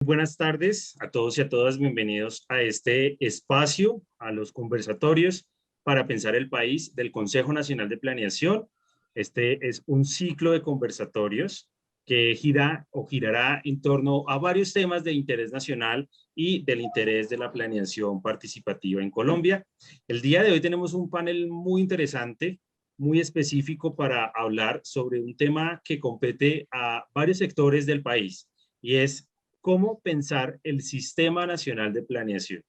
Buenas tardes a todos y a todas, bienvenidos a este espacio, a los conversatorios para pensar el país del Consejo Nacional de Planeación. Este es un ciclo de conversatorios que gira o girará en torno a varios temas de interés nacional y del interés de la planeación participativa en Colombia. El día de hoy tenemos un panel muy interesante, muy específico para hablar sobre un tema que compete a varios sectores del país y es cómo pensar el Sistema Nacional de Planeación.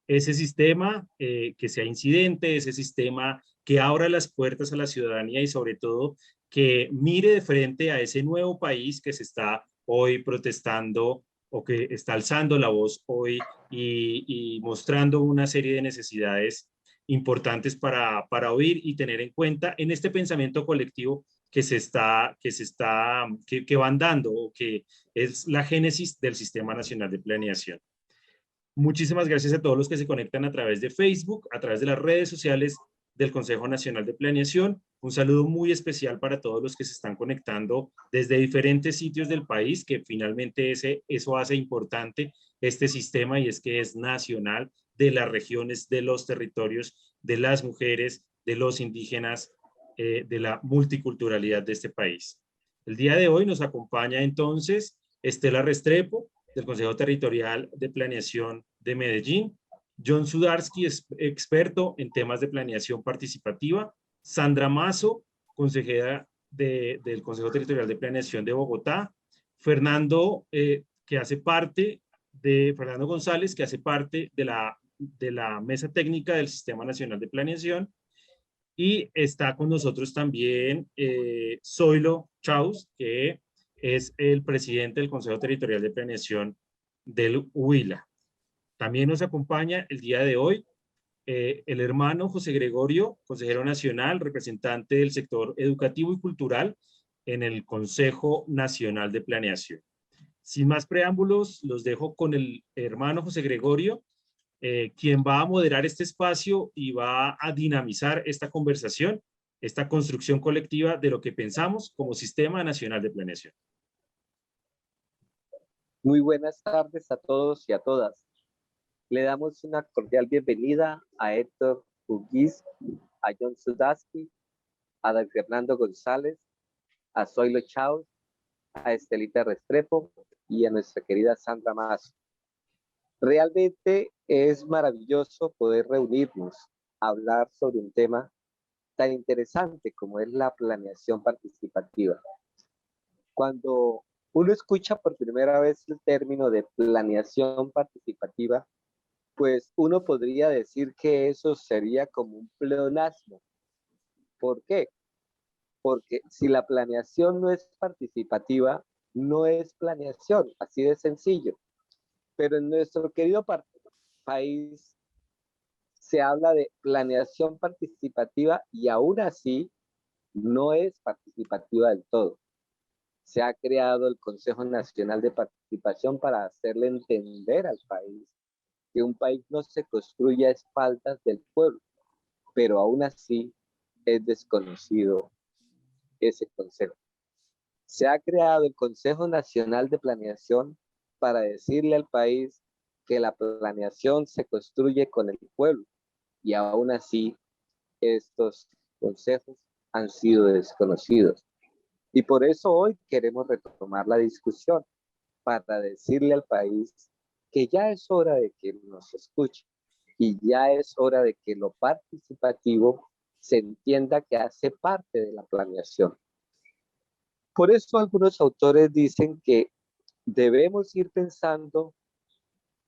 Ese sistema que sea incidente, ese sistema que abra las puertas a la ciudadanía y sobre todo que mire de frente a ese nuevo país que se está hoy protestando o que está alzando la voz hoy y mostrando una serie de necesidades importantes para oír y tener en cuenta en este pensamiento colectivo que van dando o que es la génesis del Sistema Nacional de Planeación. Muchísimas gracias a todos los que se conectan a través de Facebook, a través de las redes sociales del Consejo Nacional de Planeación. Un saludo muy especial para todos los que se están conectando desde diferentes sitios del país, que finalmente eso hace importante este sistema y es que es nacional de las regiones, de los territorios, de las mujeres, de los indígenas, de la multiculturalidad de este país. El día de hoy nos acompaña entonces Estela Restrepo, del Consejo Territorial de Planeación de Medellín, John Sudarsky, experto en temas de planeación participativa, Sandra Mazo, consejera del Consejo Territorial de Planeación de Bogotá, Fernando, Fernando González, que hace parte de la Mesa Técnica del Sistema Nacional de Planeación, y está con nosotros también Zoilo Chaus, que es el presidente del Consejo Territorial de Planeación del Huila. También nos acompaña el día de hoy el hermano José Gregorio, consejero nacional, representante del sector educativo y cultural en el Consejo Nacional de Planeación. Sin más preámbulos, los dejo con el hermano José Gregorio, quien va a moderar este espacio y va a dinamizar esta conversación, esta construcción colectiva de lo que pensamos como Sistema Nacional de Planeación. Muy buenas tardes a todos y a todas. Le damos una cordial bienvenida a Héctor Uguiz, a John Sudarsky, a David Fernando González, a Zoilo Chaus, a Estelita Restrepo y a nuestra querida Sandra Mazo. Realmente es maravilloso poder reunirnos a hablar sobre un tema tan interesante como es la planeación participativa. Cuando uno escucha por primera vez el término de planeación participativa, pues uno podría decir que eso sería como un pleonasmo. ¿Por qué? Porque si la planeación no es participativa, no es planeación, así de sencillo. Pero en nuestro querido país se habla de planeación participativa y aún así no es participativa del todo. Se ha creado el Consejo Nacional de Participación para hacerle entender al país que un país no se construye a espaldas del pueblo, pero aún así es desconocido ese consejo. Se ha creado el Consejo Nacional de Planeación para decirle al país que la planeación se construye con el pueblo y aún así estos consejos han sido desconocidos. Y por eso hoy queremos retomar la discusión para decirle al país que ya es hora de que nos escuche y ya es hora de que lo participativo se entienda que hace parte de la planeación. Por eso algunos autores dicen que debemos ir pensando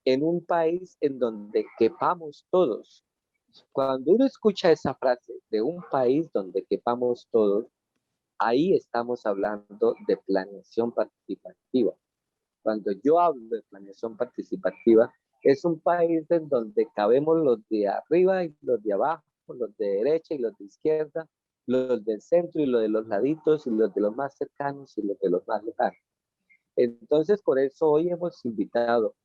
en un país en donde quepamos todos. Cuando uno escucha esa frase de un país donde quepamos todos, ahí estamos hablando de planeación participativa. Cuando yo hablo de planeación participativa, es un país en donde cabemos los de arriba y los de abajo, los de derecha y los de izquierda, los del centro y los de los laditos y los de los más cercanos y los de los más lejanos. Entonces, por eso hoy hemos invitado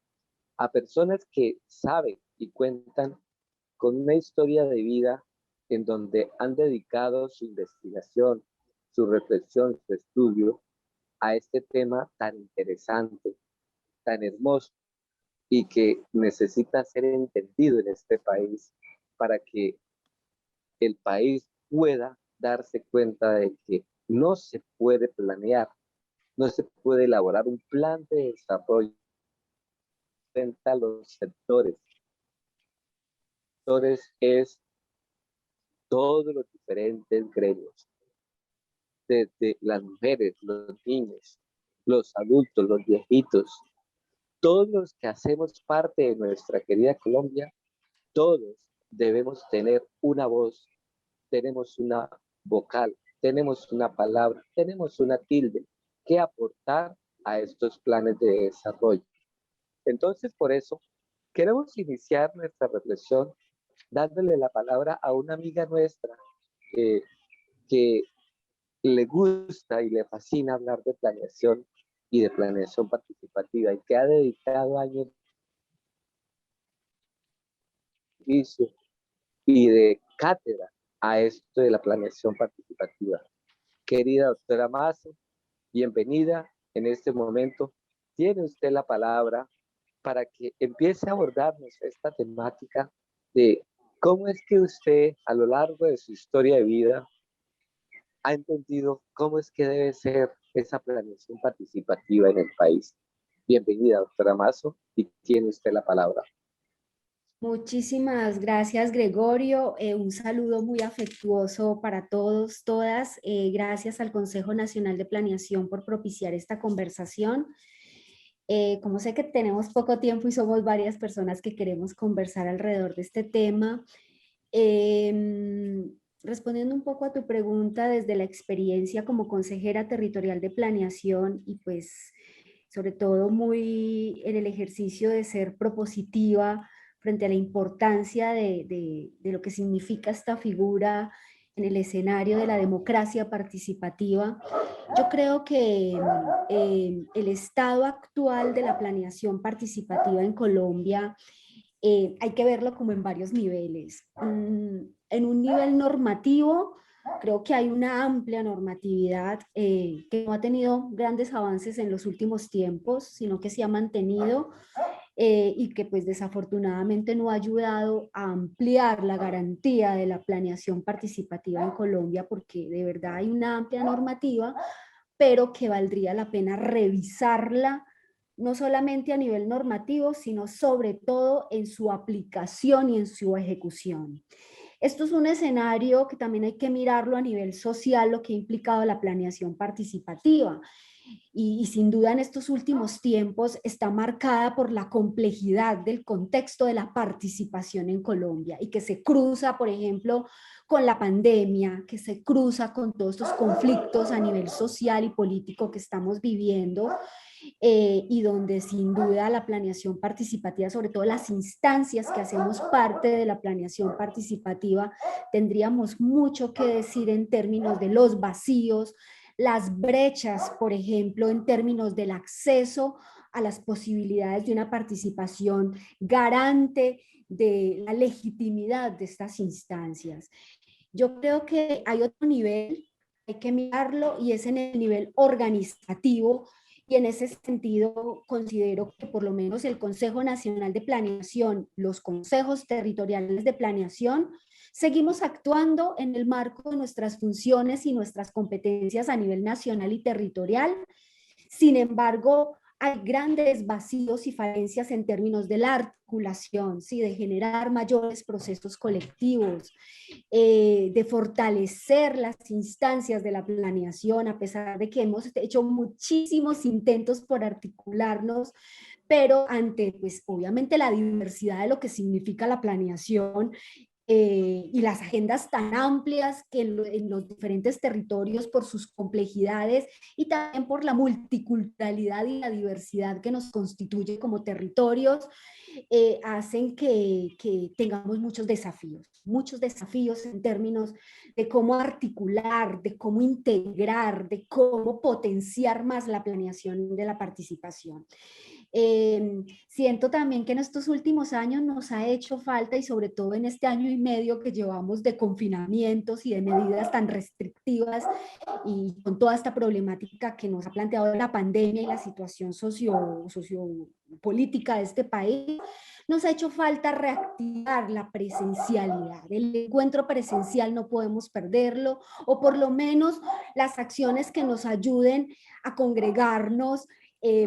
a personas que saben y cuentan con una historia de vida en donde han dedicado su investigación, su reflexión, su estudio a este tema tan interesante tan hermoso y que necesita ser entendido en este país para que el país pueda darse cuenta de que no se puede planear, no se puede elaborar un plan de desarrollo frente a los sectores. Sectores es todos los diferentes gremios, desde las mujeres, los niños, los adultos, los viejitos, todos los que hacemos parte de nuestra querida Colombia, todos debemos tener una voz, tenemos una vocal, tenemos una palabra, tenemos una tilde que aportar a estos planes de desarrollo. Entonces, por eso, queremos iniciar nuestra reflexión dándole la palabra a una amiga nuestra que le gusta y le fascina hablar de planeación y de planeación participativa y que ha dedicado años de servicio y de cátedra a esto de la planeación participativa. Querida doctora Mazo, bienvenida en este momento. Tiene usted la palabra para que empiece a abordarnos esta temática de cómo es que usted a lo largo de su historia de vida ha entendido cómo es que debe ser esa planeación participativa en el país. Bienvenida, doctora Mazo, y tiene usted la palabra. Muchísimas gracias, Gregorio. Un saludo muy afectuoso para todos, todas. Gracias al Consejo Nacional de Planeación por propiciar esta conversación. Como sé que tenemos poco tiempo y somos varias personas que queremos conversar alrededor de este tema, respondiendo un poco a tu pregunta desde la experiencia como consejera territorial de planeación y pues sobre todo muy en el ejercicio de ser propositiva frente a la importancia de lo que significa esta figura en el escenario de la democracia participativa. Yo creo que el estado actual de la planeación participativa en Colombia hay que verlo como en varios niveles. En un nivel normativo, creo que hay una amplia normatividad que no ha tenido grandes avances en los últimos tiempos, sino que se ha mantenido y que pues desafortunadamente no ha ayudado a ampliar la garantía de la planeación participativa en Colombia, porque de verdad hay una amplia normativa, pero que valdría la pena revisarla no solamente a nivel normativo, sino sobre todo en su aplicación y en su ejecución. Esto es un escenario que también hay que mirarlo a nivel social, lo que ha implicado la planeación participativa. Y sin duda en estos últimos tiempos está marcada por la complejidad del contexto de la participación en Colombia y que se cruza, por ejemplo, con la pandemia, que se cruza con todos estos conflictos a nivel social y político que estamos viviendo. Y donde sin duda la planeación participativa, sobre todo las instancias que hacemos parte de la planeación participativa, tendríamos mucho que decir en términos de los vacíos, las brechas, por ejemplo, en términos del acceso a las posibilidades de una participación garante de la legitimidad de estas instancias. Yo creo que hay otro nivel, hay que mirarlo, y es en el nivel organizativo. Y en ese sentido considero que por lo menos el Consejo Nacional de Planeación, los consejos territoriales de planeación, seguimos actuando en el marco de nuestras funciones y nuestras competencias a nivel nacional y territorial. Sin embargo, hay grandes vacíos y falencias en términos de la articulación, ¿sí? De generar mayores procesos colectivos, de fortalecer las instancias de la planeación, a pesar de que hemos hecho muchísimos intentos por articularnos, pero ante, pues, obviamente la diversidad de lo que significa la planeación y las agendas tan amplias que en los diferentes territorios por sus complejidades y también por la multiculturalidad y la diversidad que nos constituye como territorios, hacen que tengamos muchos desafíos en términos de cómo articular, de cómo integrar, de cómo potenciar más la planeación de la participación. Siento también que en estos últimos años nos ha hecho falta, y sobre todo en este año y medio que llevamos de confinamientos y de medidas tan restrictivas, y con toda esta problemática que nos ha planteado la pandemia y la situación sociopolítica de este país, nos ha hecho falta reactivar la presencialidad. El encuentro presencial no podemos perderlo, o por lo menos las acciones que nos ayuden a congregarnos,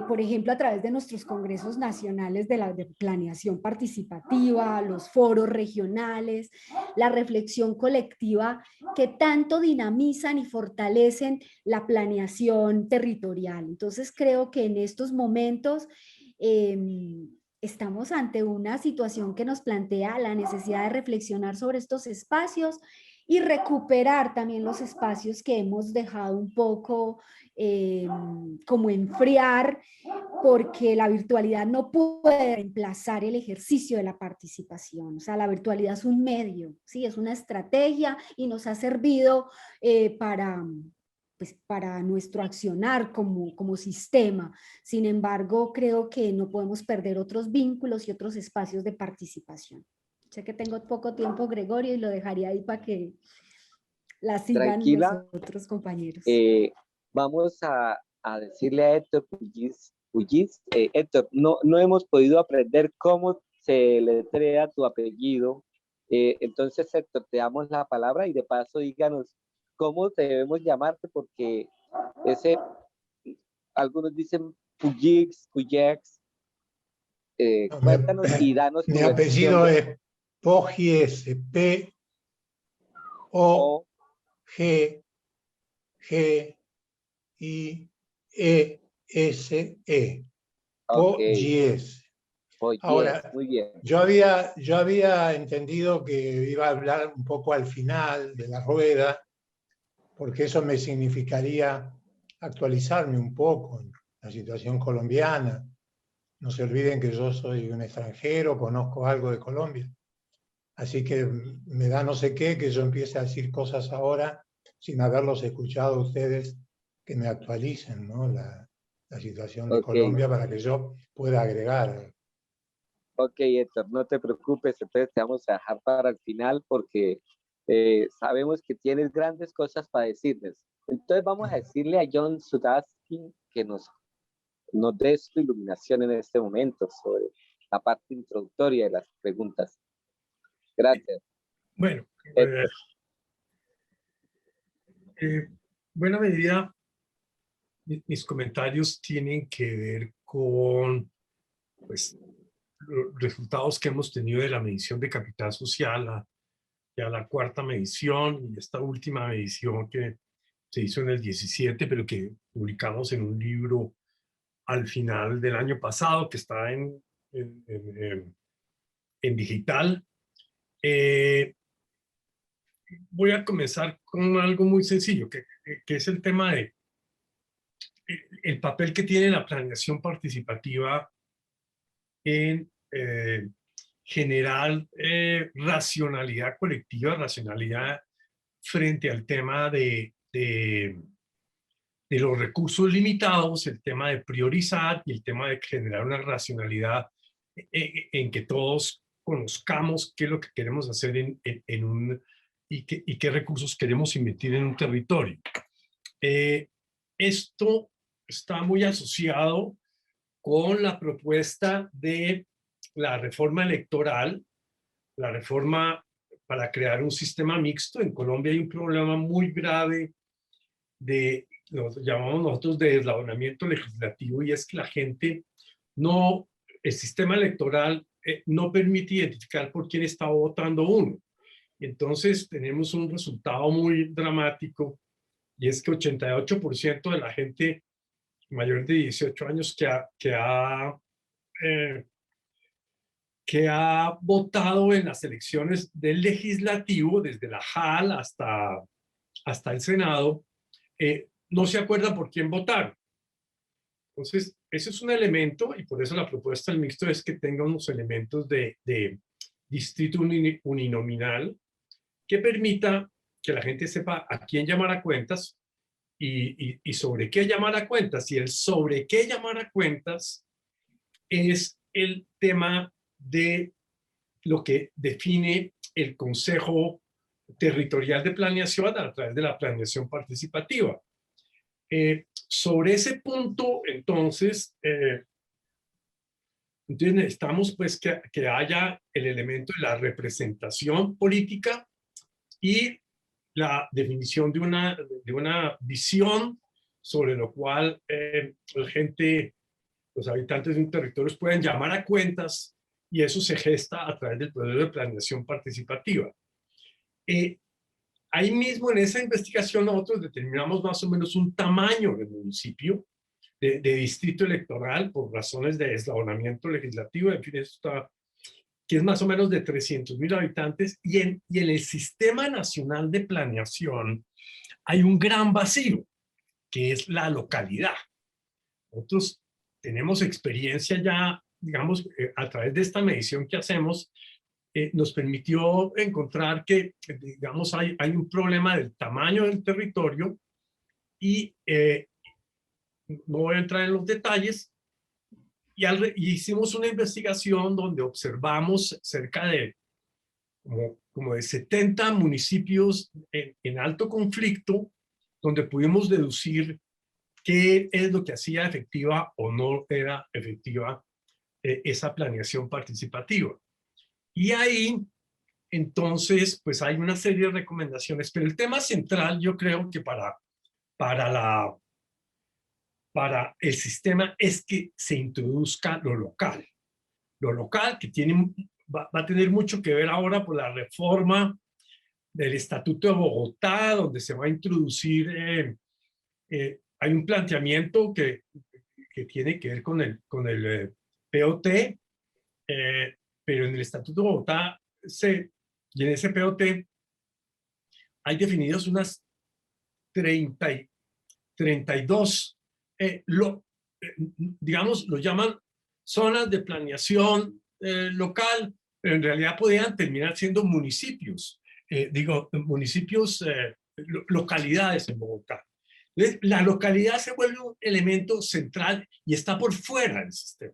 por ejemplo, a través de nuestros congresos nacionales de planeación participativa, los foros regionales, la reflexión colectiva, que tanto dinamizan y fortalecen la planeación territorial. Entonces, creo que en estos momentos estamos ante una situación que nos plantea la necesidad de reflexionar sobre estos espacios y recuperar también los espacios que hemos dejado un poco como enfriar, porque la virtualidad no puede reemplazar el ejercicio de la participación. O sea, la virtualidad es un medio, ¿sí? Es una estrategia y nos ha servido pues, para nuestro accionar como sistema. Sin embargo, creo que no podemos perder otros vínculos y otros espacios de participación. Sé que tengo poco tiempo, Gregorio, y lo dejaría ahí para que la sigan los Tranquila, otros compañeros. vamos a decirle a Héctor Pugliese, Héctor, no hemos podido aprender cómo se letrea tu apellido. Entonces, Héctor, te damos la palabra y de paso díganos cómo debemos llamarte, porque ese, algunos dicen Pugliese. No, Cuéntanos y danos mi tu versión apellido de es Pugliese, O. Pugliese. Ok, Pugliese. Pugliese, Ahora, muy bien. yo había entendido que iba a hablar un poco al final de la rueda, porque eso me significaría actualizarme un poco en la situación colombiana. No se olviden que yo soy un extranjero, conozco algo de Colombia. Así que me da no sé qué que yo empiece a decir cosas ahora sin haberlos escuchado a ustedes, que me actualicen, ¿no? la situación de Ok, Colombia para que yo pueda agregar. ok, Héctor, no te preocupes, entonces te vamos a dejar para el final porque sabemos que tienes grandes cosas para decirles. Entonces vamos a decirle a John Sudarsky que nos dé su iluminación en este momento sobre la parte introductoria de las preguntas. Gracias, Bueno, Héctor. buena medida, mis comentarios tienen que ver con pues, los resultados que hemos tenido de la medición de capital social, ya la cuarta medición y esta última medición que se hizo en el 17, pero que publicamos en un libro al final del año pasado, que está en digital. Voy a comenzar con algo muy sencillo, que es el tema de el papel que tiene la planeación participativa en generar racionalidad colectiva, racionalidad frente al tema de los recursos limitados, el tema de priorizar y el tema de generar una racionalidad en que todos conozcamos qué es lo que queremos hacer y qué recursos queremos invertir en un territorio. Esto está muy asociado con la propuesta de la reforma electoral, la reforma para crear un sistema mixto. En Colombia hay un problema muy grave lo llamamos nosotros de deslabonamiento legislativo, y es que la gente el sistema electoral no permite identificar por quién está votando uno. Entonces tenemos un resultado muy dramático, y es que 88% de la gente mayor de 18 años que ha votado en las elecciones del legislativo, desde la JAL hasta el Senado, no se acuerda por quién votar. Entonces, ese es un elemento, y por eso la propuesta del mixto es que tenga unos elementos de distrito uninominal que permita que la gente sepa a quién llamar a cuentas y sobre qué llamar a cuentas. Y el sobre qué llamar a cuentas es el tema de lo que define el Consejo Territorial de Planeación a través de la planeación participativa. Sobre ese punto, entonces necesitamos pues que haya el elemento de la representación política y la definición de una visión sobre lo cual la gente, los habitantes de un territorio pueden llamar a cuentas, y eso se gesta a través del proceso de planeación participativa. Ahí mismo en esa investigación nosotros determinamos más o menos un tamaño del municipio, de distrito electoral, por razones de eslabonamiento legislativo, en fin, eso está, que es más o menos de 300,000 habitantes, y en el Sistema Nacional de Planeación hay un gran vacío, que es la localidad. Nosotros tenemos experiencia ya, digamos, a través de esta medición que hacemos, nos permitió encontrar que, digamos, hay un problema del tamaño del territorio, y no voy a entrar en los detalles, y hicimos una investigación donde observamos cerca de como de 70 municipios en alto conflicto, donde pudimos deducir qué es lo que hacía efectiva o no era efectiva esa planeación participativa. Y ahí, entonces, pues hay una serie de recomendaciones, pero el tema central, yo creo que para el sistema es que se introduzca lo local. Lo local, que va a tener mucho que ver ahora por la reforma del Estatuto de Bogotá, donde se va a introducir, hay un planteamiento que tiene que ver con el POT, pero en el Estatuto de Bogotá y en ese POT hay definidos unas 32, digamos, lo llaman zonas de planeación local, pero en realidad podrían terminar siendo municipios, localidades en Bogotá. Entonces, la localidad se vuelve un elemento central y está por fuera del sistema.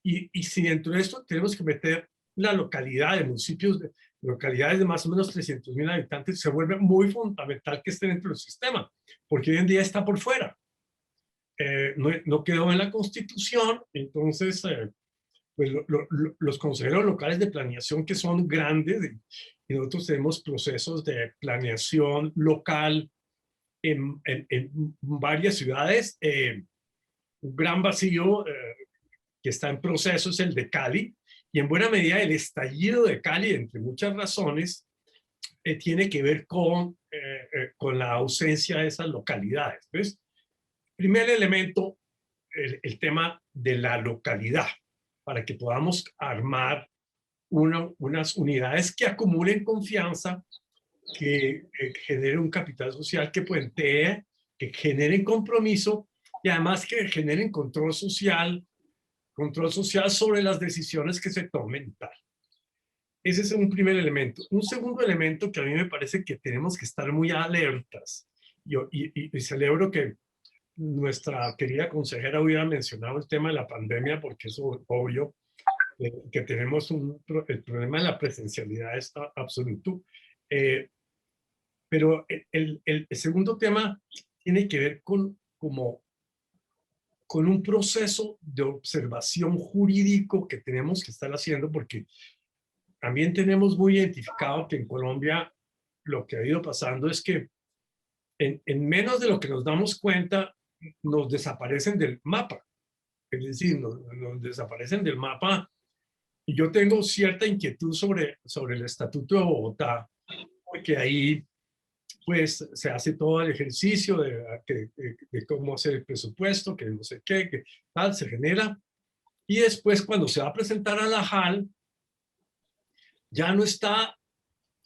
Y si dentro de esto tenemos que meter la localidad de municipios, localidades de más o menos 300,000 habitantes, se vuelve muy fundamental que estén dentro del sistema, porque hoy en día está por fuera. No quedó en la Constitución, entonces pues los consejeros locales de planeación, que son grandes, y nosotros tenemos procesos de planeación local en varias ciudades, un gran vacío que está en proceso es el de Cali, y en buena medida el estallido de Cali, entre muchas razones, tiene que ver con la ausencia de esas localidades. Entonces, primer elemento, el tema de la localidad, para que podamos armar unas unidades que acumulen confianza, que generen un capital social que puentee, que generen compromiso, y además que generen control social sobre las decisiones que se tomen y tal. Ese es un primer elemento. Un segundo elemento que a mí me parece que tenemos que estar muy alertas, y celebro que nuestra querida consejera hubiera mencionado el tema de la pandemia, porque es obvio que tenemos el problema de la presencialidad es absoluto. Pero el segundo tema tiene que ver con un proceso de observación jurídico que tenemos que estar haciendo, porque también tenemos muy identificado que en Colombia lo que ha ido pasando es que en menos de lo que nos damos cuenta, nos desaparecen del mapa. Es decir, nos desaparecen del mapa. Y yo tengo cierta inquietud sobre el Estatuto de Bogotá, porque ahí pues se hace todo el ejercicio de cómo hacer el presupuesto, que no sé qué, que tal, se genera. Y después, cuando se va a presentar a la JAL, ya no está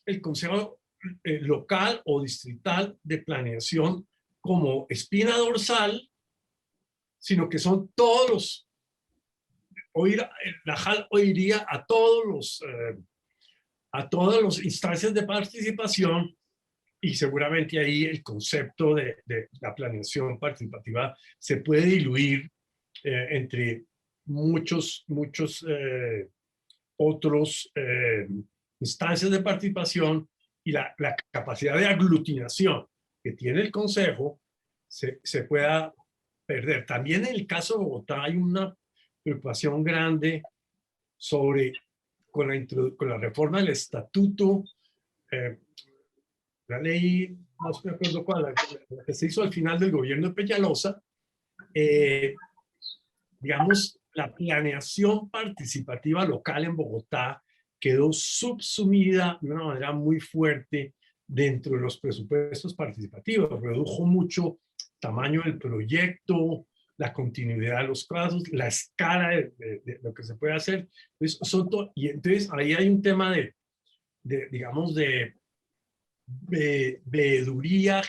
el Consejo Local o Distrital de Planeación como espina dorsal, sino que son todos la JAL oiría a todas las instancias de participación, y seguramente ahí el concepto de la planeación participativa se puede diluir entre muchos otros instancias de participación y la capacidad de aglutinación que tiene el Consejo se pueda perder. También en el caso de Bogotá hay una preocupación grande con la reforma del estatuto, la ley, no me acuerdo cuál, la que se hizo al final del gobierno de Peñalosa, digamos, la planeación participativa local en Bogotá quedó subsumida de una manera muy fuerte dentro de los presupuestos participativos. Redujo mucho el tamaño del proyecto, la continuidad de los casos, la escala de lo que se puede hacer. Entonces, y entonces ahí hay un tema digamos, de veeduría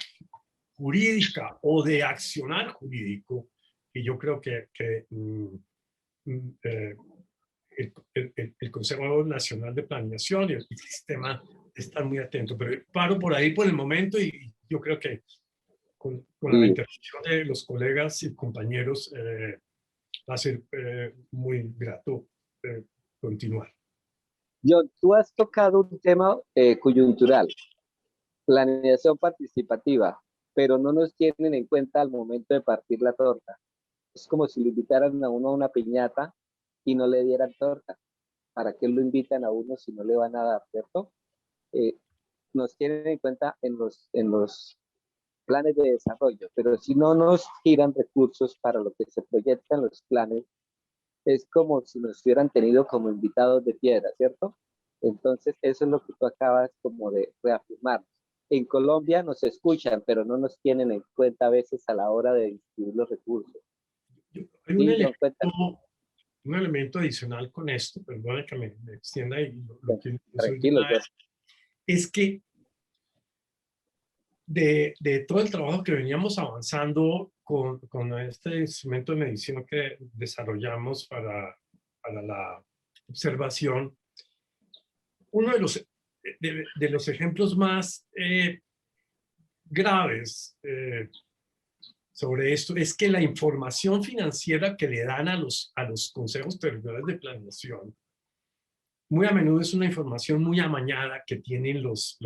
jurídica o de accionar jurídico, que yo creo que el Consejo Nacional de Planeación y el sistema están muy atentos. Pero paro por ahí por el momento y yo creo que con la intervención de los colegas y compañeros va a ser muy grato continuar. John, tú has tocado un tema coyuntural, planeación participativa, pero no nos tienen en cuenta al momento de partir la torta. Es como si le invitaran a uno a una piñata y no le dieran torta. ¿Para qué lo invitan a uno si no le van a dar, cierto? Nos tienen en cuenta en los planes de desarrollo, pero si no nos giran recursos para lo que se proyecta en los planes, es como si nos hubieran tenido como invitados de piedra, ¿cierto? Entonces, eso es lo que tú acabas como de reafirmar. En Colombia nos escuchan, pero no nos tienen en cuenta a veces a la hora de distribuir los recursos. Hay un elemento adicional con esto, perdón que me extienda y lo que tranquilo, es que de todo el trabajo que veníamos avanzando con este instrumento de medición que desarrollamos para la observación, uno de los ejemplos más graves sobre esto es que la información financiera que le dan a los consejos territoriales de planeación muy a menudo es una información muy amañada que tienen los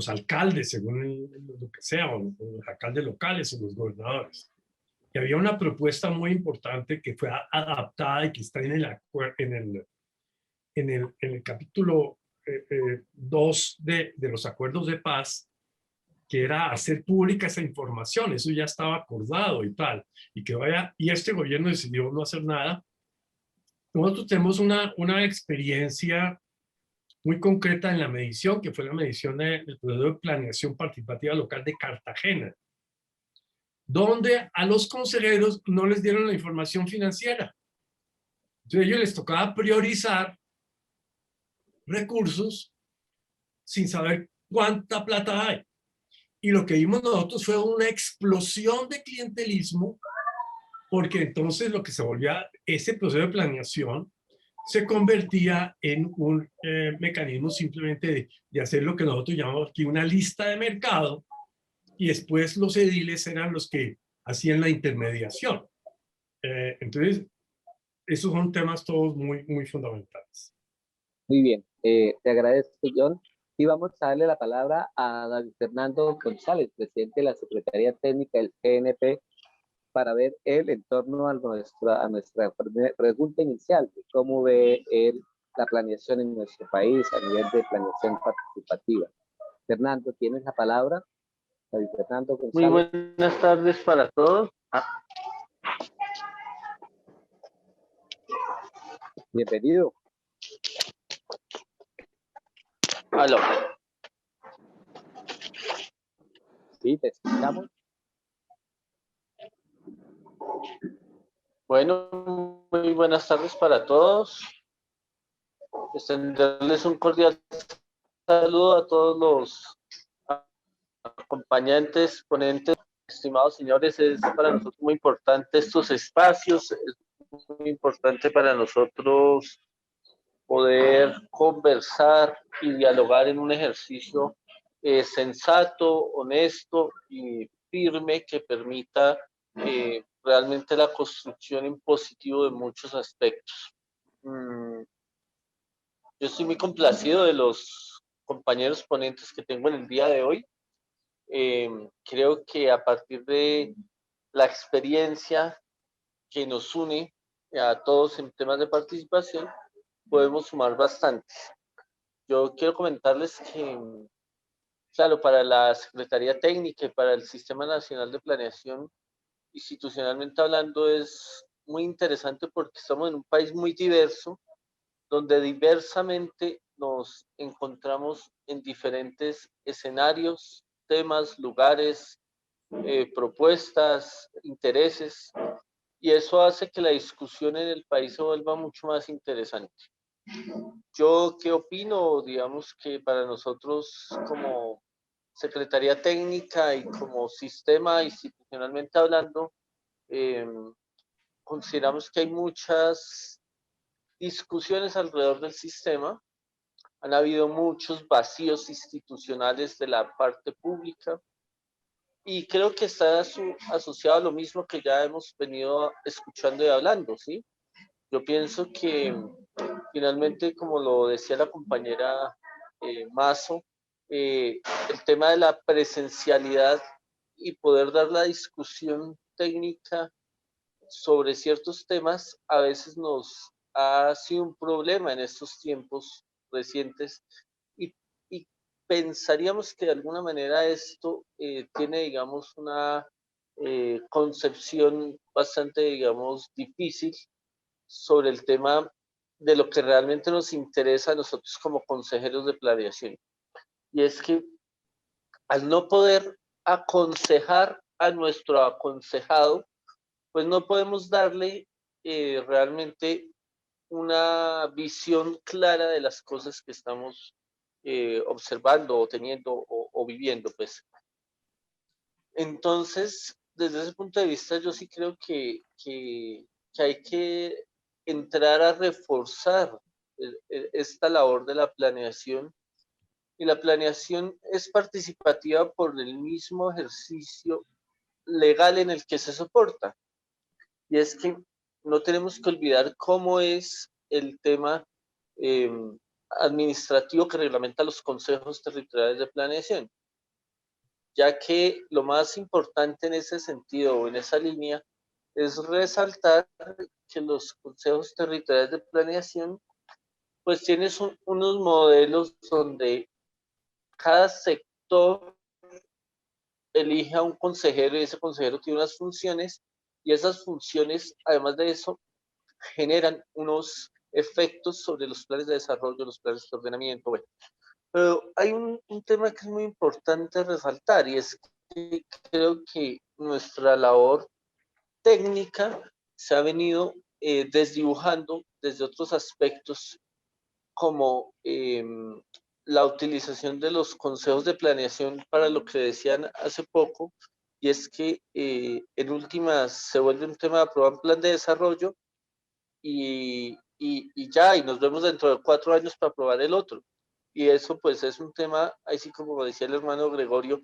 alcaldes, según lo que sea, o los alcaldes locales o los gobernadores. Y había una propuesta muy importante que fue adaptada y que está en el capítulo 2 de los acuerdos de paz, que era hacer pública esa información. Eso ya estaba acordado y tal. Y este gobierno decidió no hacer nada. Nosotros tenemos una experiencia muy concreta en la medición, que fue la medición del proceso de planeación participativa local de Cartagena, donde a los consejeros no les dieron la información financiera. Entonces a ellos les tocaba priorizar recursos sin saber cuánta plata hay. Y lo que vimos nosotros fue una explosión de clientelismo, porque entonces lo que se volvía ese proceso de planeación se convertía en un mecanismo simplemente de hacer lo que nosotros llamamos aquí una lista de mercado, y después los ediles eran los que hacían la intermediación. Entonces, esos son temas todos muy, muy fundamentales. Muy bien, te agradezco, John. Y vamos a darle la palabra a David Fernando González, presidente de la Secretaría Técnica del GNP, para ver él en torno a nuestra pregunta inicial de cómo ve él la planeación en nuestro país a nivel de planeación participativa. Fernando, ¿tienes la palabra? David Fernando González. Muy buenas tardes para todos. Bienvenido. Aló. Sí, te escuchamos. Bueno, muy buenas tardes para todos. Extenderles un cordial saludo a todos los acompañantes, ponentes, estimados señores. Es para nosotros muy importante estos espacios, es muy importante para nosotros poder conversar y dialogar en un ejercicio sensato, honesto y firme que permita realmente la construcción en positivo de muchos aspectos. Yo estoy muy complacido de los compañeros ponentes que tengo en el día de hoy. Creo que a partir de la experiencia que nos une a todos en temas de participación, podemos sumar bastante. Yo quiero comentarles que, claro, para la Secretaría Técnica y para el Sistema Nacional de Planeación, institucionalmente hablando, es muy interesante porque estamos en un país muy diverso, donde diversamente nos encontramos en diferentes escenarios, temas, lugares, propuestas, intereses, y eso hace que la discusión en el país se vuelva mucho más interesante. Yo, ¿qué opino? Digamos que para nosotros como Secretaría Técnica y como sistema institucionalmente hablando, consideramos que hay muchas discusiones alrededor del sistema. Han habido muchos vacíos institucionales de la parte pública y creo que está asociado a lo mismo que ya hemos venido escuchando y hablando, ¿sí? Yo pienso que finalmente, como lo decía la compañera Mazo, el tema de la presencialidad y poder dar la discusión técnica sobre ciertos temas a veces nos ha sido un problema en estos tiempos recientes y pensaríamos que de alguna manera esto tiene, digamos, una concepción bastante, digamos, difícil sobre el tema de lo que realmente nos interesa a nosotros como consejeros de planeación. Y es que al no poder aconsejar a nuestro aconsejado, pues no podemos darle realmente una visión clara de las cosas que estamos observando o teniendo o viviendo, pues. Entonces, desde ese punto de vista, yo sí creo que hay que entrar a reforzar esta labor de la planeación. Y la planeación es participativa por el mismo ejercicio legal en el que se soporta. Y es que no tenemos que olvidar cómo es el tema administrativo que reglamenta los consejos territoriales de planeación, ya que lo más importante en ese sentido o en esa línea es resaltar que los consejos territoriales de planeación pues tienen unos modelos donde cada sector elige a un consejero y ese consejero tiene unas funciones y esas funciones, además de eso, generan unos efectos sobre los planes de desarrollo, los planes de ordenamiento. Bueno. Pero hay un tema que es muy importante resaltar y es que creo que nuestra labor técnica se ha venido desdibujando desde otros aspectos como la utilización de los consejos de planeación para lo que decían hace poco, y es que en últimas se vuelve un tema de aprobar un plan de desarrollo y ya, y nos vemos dentro de 4 años para aprobar el otro. Y eso pues es un tema, así como decía el hermano Gregorio,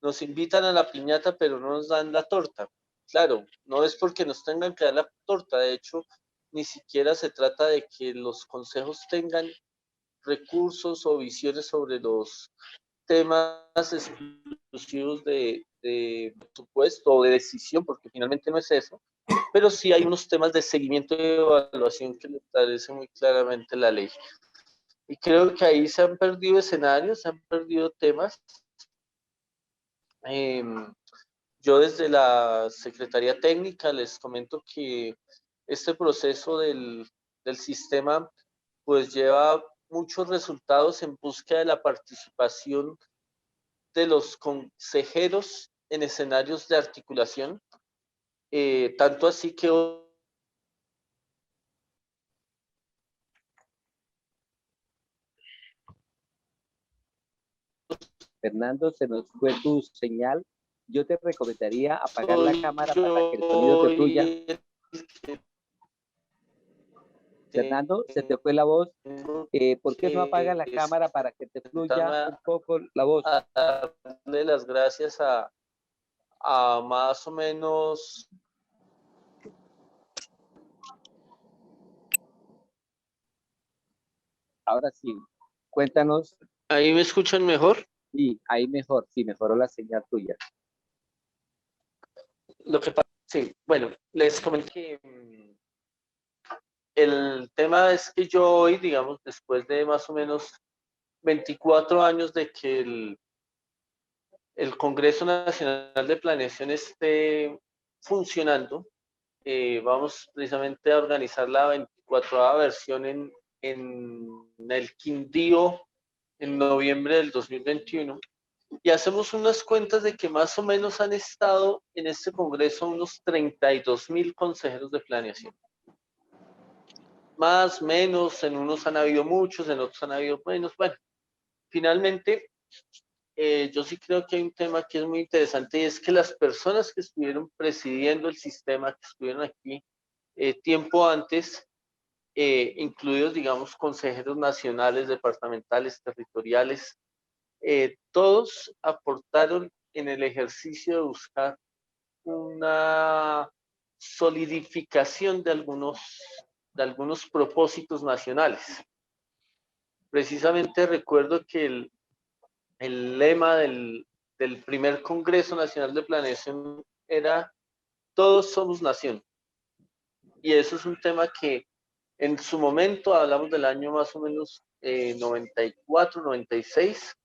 nos invitan a la piñata pero no nos dan la torta. Claro, no es porque nos tengan que dar la torta, de hecho, ni siquiera se trata de que los consejos tengan recursos o visiones sobre los temas exclusivos de presupuesto o de decisión, porque finalmente no es eso, pero sí hay unos temas de seguimiento y evaluación que le establece muy claramente la ley. Y creo que ahí se han perdido escenarios, se han perdido temas. Yo desde la Secretaría Técnica les comento que este proceso del sistema pues lleva muchos resultados en búsqueda de la participación de los consejeros en escenarios de articulación, tanto así que Fernando, se nos fue tu señal. Yo te recomendaría apagar la cámara para que el sonido te fluya. Fernando, se te fue la voz. ¿Por qué no apagas la cámara para que te fluya un poco la voz? Darle las gracias a más o menos ahora sí, cuéntanos. ¿Ahí me escuchan mejor? Y ahí mejor, sí, mejoró la señal tuya. Lo que pasa, sí, bueno, les comenté que el tema es que yo hoy, digamos, después de más o menos 24 años de que el Congreso Nacional de Planeación esté funcionando, vamos precisamente a organizar la 24ª versión en el Quindío en noviembre del 2021. Y hacemos unas cuentas de que más o menos han estado en este Congreso unos 32.000 consejeros de planeación. Más, menos, en unos han habido muchos, en otros han habido menos. Bueno, finalmente, yo sí creo que hay un tema que es muy interesante y es que las personas que estuvieron presidiendo el sistema, que estuvieron aquí tiempo antes, incluidos, digamos, consejeros nacionales, departamentales, territoriales, todos aportaron en el ejercicio de buscar una solidificación de algunos propósitos nacionales. Precisamente recuerdo que el lema del primer Congreso Nacional de Planeación era todos somos nación. Y eso es un tema que en su momento, hablamos del año más o menos 94, 96,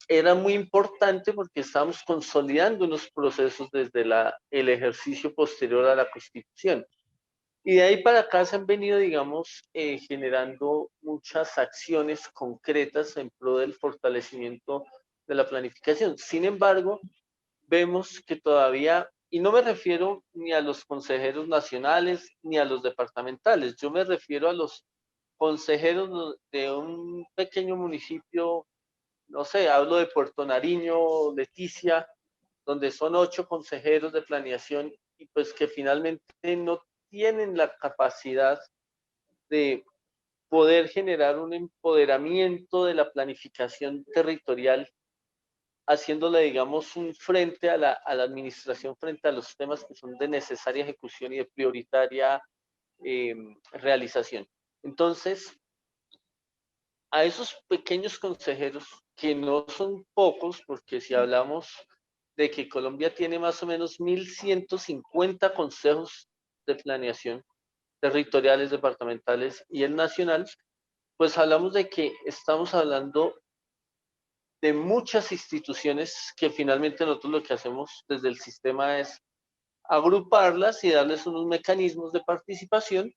era muy importante porque estábamos consolidando unos procesos desde el ejercicio posterior a la Constitución. Y de ahí para acá se han venido, digamos, generando muchas acciones concretas en pro del fortalecimiento de la planificación. Sin embargo, vemos que todavía, y no me refiero ni a los consejeros nacionales ni a los departamentales, yo me refiero a los consejeros de un pequeño municipio, no sé, hablo de Puerto Nariño, Leticia, donde son 8 consejeros de planeación y pues que finalmente no tienen la capacidad de poder generar un empoderamiento de la planificación territorial, haciéndole, digamos, un frente a la administración frente a los temas que son de necesaria ejecución y de prioritaria realización. Entonces, a esos pequeños consejeros, que no son pocos, porque si hablamos de que Colombia tiene más o menos 1.150 consejos de planeación territoriales, departamentales y el nacional, pues hablamos de que estamos hablando de muchas instituciones que finalmente nosotros lo que hacemos desde el sistema es agruparlas y darles unos mecanismos de participación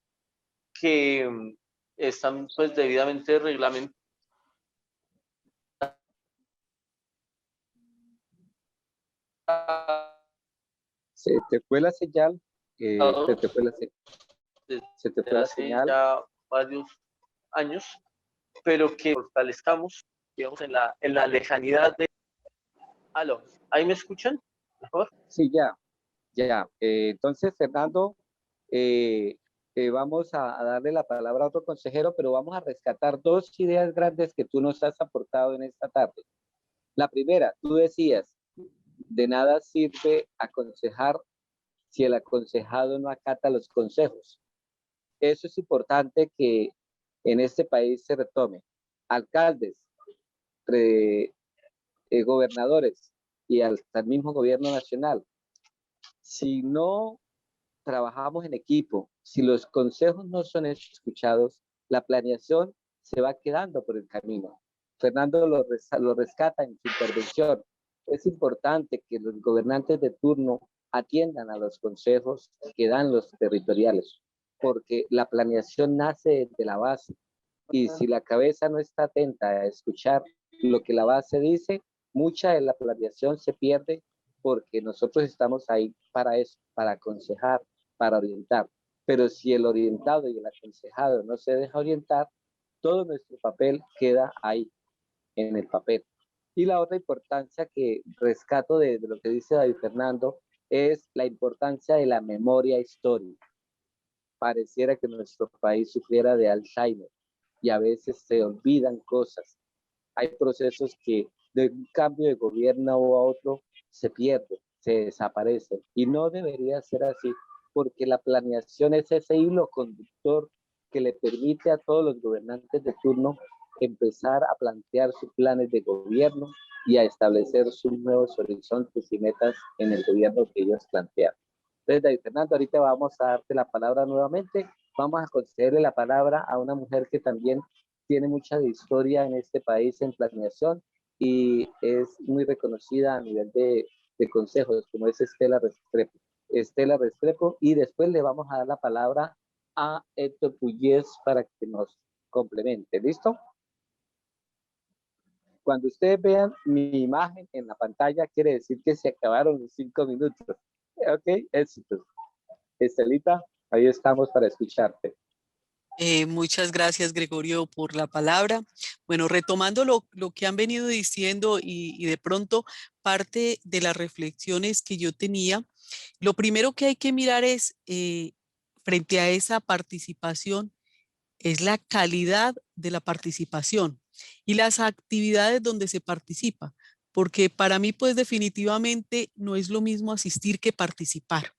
que están pues debidamente reglamentados. Se te fue la señal, se te fue la Hace señal. ya varios años, pero que fortalezcamos, digamos, en la lejanidad de... ¿Aló? ¿Ahí me escuchan? ¿Mejor? Sí, ya, ya. Entonces, Fernando, vamos a darle la palabra a otro consejero, pero vamos a rescatar 2 ideas grandes que tú nos has aportado en esta tarde. La primera, tú decías, de nada sirve aconsejar si el aconsejado no acata los consejos. Eso es importante que en este país se retome. Alcaldes, gobernadores y al mismo gobierno nacional. Si no trabajamos en equipo, si los consejos no son escuchados, la planeación se va quedando por el camino. Fernando lo rescata en su intervención. Es importante que los gobernantes de turno atiendan a los consejos que dan los territoriales, porque la planeación nace desde la base. Y si la cabeza no está atenta a escuchar lo que la base dice, mucha de la planeación se pierde porque nosotros estamos ahí para eso, para aconsejar, para orientar. Pero si el orientado y el aconsejado no se deja orientar, todo nuestro papel queda ahí, en el papel. Y la otra importancia que rescato de lo que dice David Fernando es la importancia de la memoria histórica. Pareciera que nuestro país sufriera de Alzheimer y a veces se olvidan cosas. Hay procesos que de un cambio de gobierno a otro se pierden, se desaparecen y no debería ser así porque la planeación es ese hilo conductor que le permite a todos los gobernantes de turno empezar a plantear sus planes de gobierno y a establecer sus nuevos horizontes y metas en el gobierno que ellos plantean. Entonces, David Fernando, ahorita vamos a darte la palabra nuevamente. Vamos a concederle la palabra a una mujer que también tiene mucha historia en este país en planeación y es muy reconocida a nivel de consejos, como es Estela Restrepo. Estela Restrepo, y después le vamos a dar la palabra a Héctor Pugliese para que nos complemente. ¿Listo? Cuando ustedes vean mi imagen en la pantalla, quiere decir que se acabaron los 5 minutos. Ok, éxitos. Estelita, ahí estamos para escucharte. Muchas gracias, Gregorio, por la palabra. Bueno, retomando lo que han venido diciendo y de pronto parte de las reflexiones que yo tenía, lo primero que hay que mirar es, frente a esa participación, es la calidad de la participación y las actividades donde se participa, porque para mí, pues definitivamente no es lo mismo asistir que participar.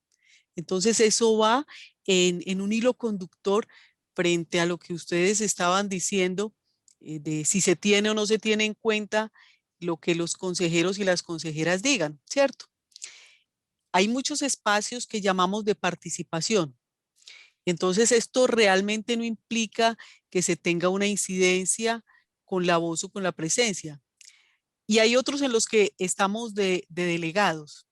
Entonces eso va en un hilo conductor frente a lo que ustedes estaban diciendo, de si se tiene o no se tiene en cuenta lo que los consejeros y las consejeras digan, ¿cierto? Hay muchos espacios que llamamos de participación. Entonces esto realmente no implica que se tenga una incidencia con la voz o con la presencia. Y hay otros en los que estamos de delegados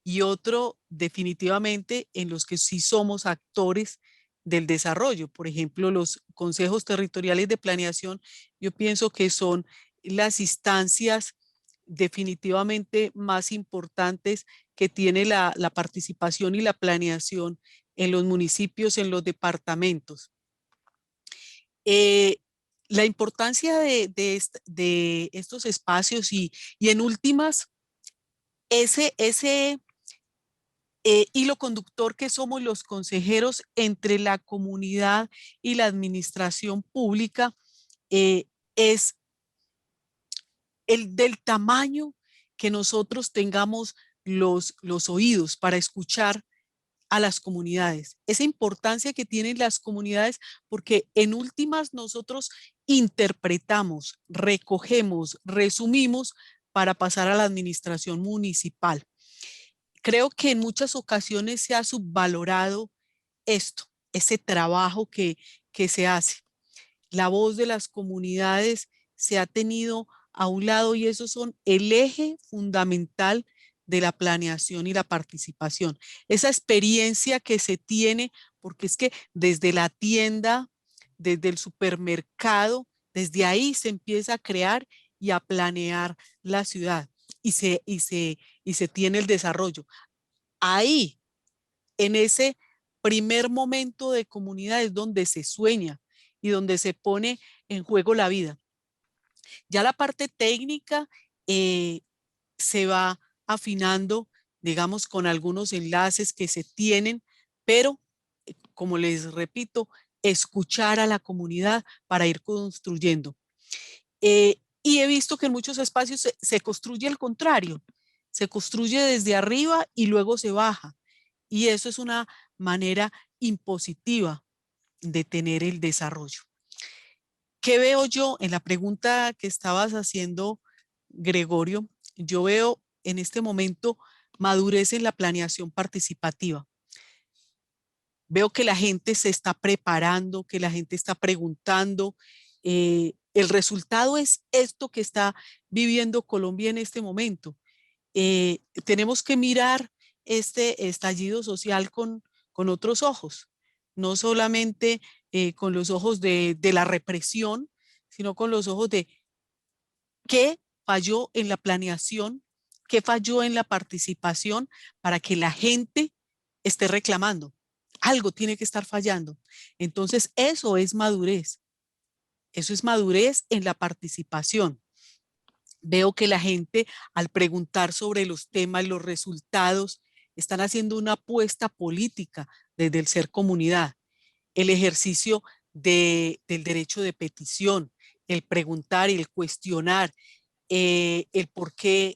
y otro definitivamente en los que sí somos actores del desarrollo. Por ejemplo, los consejos territoriales de planeación, yo pienso que son las instancias definitivamente más importantes que tiene la participación y la planeación en los municipios, en los departamentos. La importancia de estos espacios y en últimas, ese hilo conductor que somos los consejeros entre la comunidad y la administración pública, es el del tamaño que nosotros tengamos los oídos para escuchar a las comunidades, esa importancia que tienen las comunidades, porque en últimas nosotros interpretamos, recogemos, resumimos para pasar a la administración municipal. Creo que en muchas ocasiones se ha subvalorado esto, ese trabajo que se hace. La voz de las comunidades se ha tenido a un lado y esos son el eje fundamental de la planeación y la participación. Esa experiencia que se tiene, porque es que desde la tienda, desde el supermercado, desde ahí se empieza a crear y a planear la ciudad y se tiene el desarrollo. Ahí, en ese primer momento de comunidad es donde se sueña y donde se pone en juego la vida. Ya la parte técnica se va afinando, digamos, con algunos enlaces que se tienen, pero como les repito, escuchar a la comunidad para ir construyendo. Y he visto que en muchos espacios se construye al contrario, se construye desde arriba y luego se baja. Y eso es una manera impositiva de tener el desarrollo. ¿Qué veo yo en la pregunta que estabas haciendo, Gregorio? Yo veo en este momento madurez en la planeación participativa. Veo que la gente se está preparando, que la gente está preguntando. El resultado es esto que está viviendo Colombia en este momento. Tenemos que mirar este estallido social con otros ojos, no solamente con los ojos de la represión, sino con los ojos de qué falló en la planeación, qué falló en la participación para que la gente esté reclamando. Algo tiene que estar fallando. Entonces, eso es madurez. Eso es madurez en la participación. Veo que la gente, al preguntar sobre los temas, los resultados, están haciendo una apuesta política desde el ser comunidad. El ejercicio del derecho de petición, el preguntar y el cuestionar, el por qué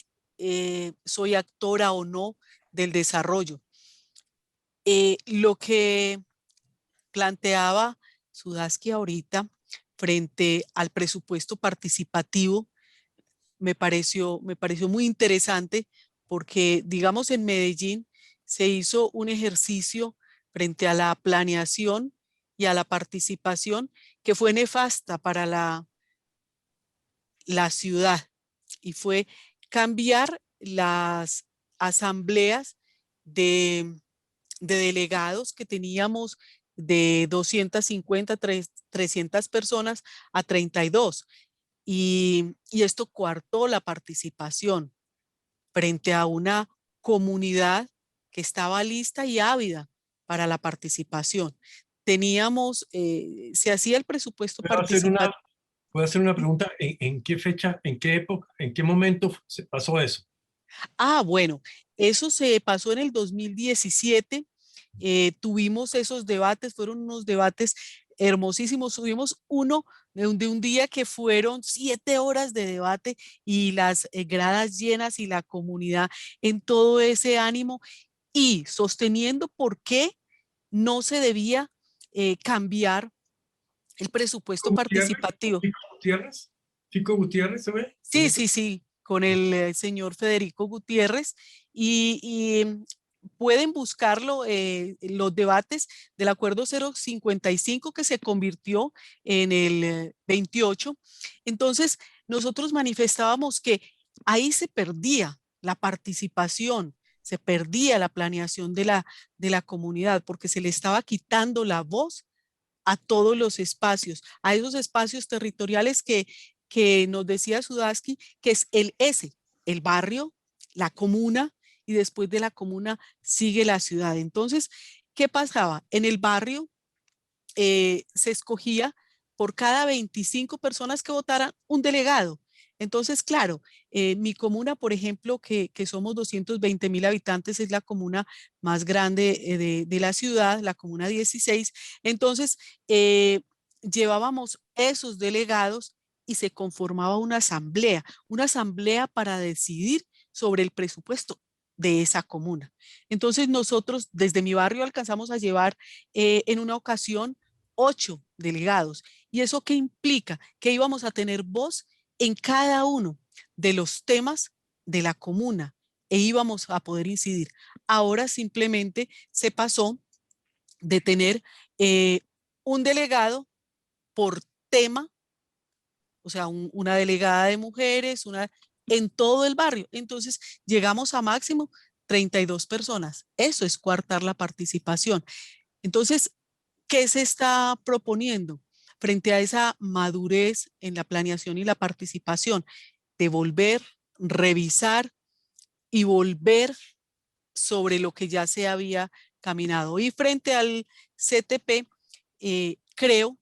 soy actora o no del desarrollo. Lo que planteaba Sudaski ahorita frente al presupuesto participativo me pareció muy interesante porque, digamos, en Medellín se hizo un ejercicio frente a la planeación y a la participación que fue nefasta para la ciudad y fue cambiar las asambleas de, de delegados que teníamos de 250, 300 personas a 32. Y esto coartó la participación frente a una comunidad que estaba lista y ávida para la participación. Teníamos, se hacía el presupuesto participativo. ¿Puedo hacer una pregunta? ¿En qué fecha, en qué época, en qué momento se pasó eso? Bueno, eso se pasó en el 2017. Tuvimos esos debates, fueron unos debates hermosísimos. Tuvimos uno de un día que fueron 7 horas de debate y las gradas llenas y la comunidad en todo ese ánimo y sosteniendo por qué no se debía cambiar el presupuesto participativo. ¿Fico Gutiérrez? ¿Fico Gutiérrez se ve? Sí, sí, sí, con el señor Federico Gutiérrez y pueden buscarlo, los debates del acuerdo 055 que se convirtió en el 28. Entonces, nosotros manifestábamos que ahí se perdía la participación, se perdía la planeación de la comunidad porque se le estaba quitando la voz a todos los espacios, a esos espacios territoriales que nos decía Sudaski, que es el S, el barrio, la comuna, y después de la comuna sigue la ciudad. Entonces, ¿qué pasaba? En el barrio se escogía por cada 25 personas que votaran un delegado. Entonces, claro, mi comuna, por ejemplo, que somos 220.000 habitantes, es la comuna más grande de la ciudad, la comuna 16. Entonces, llevábamos esos delegados y se conformaba una asamblea para decidir sobre el presupuesto de esa comuna. Entonces, nosotros desde mi barrio alcanzamos a llevar en una ocasión 8 delegados. ¿Y eso qué implica? Que íbamos a tener voz en cada uno de los temas de la comuna e íbamos a poder incidir. Ahora simplemente se pasó de tener un delegado por tema, o sea, una delegada de mujeres, en todo el barrio. Entonces llegamos a máximo 32 personas. Eso es coartar la participación. Entonces, ¿qué se está proponiendo frente a esa madurez en la planeación y la participación? De volver, revisar y volver sobre lo que ya se había caminado. Y frente al CTP, creo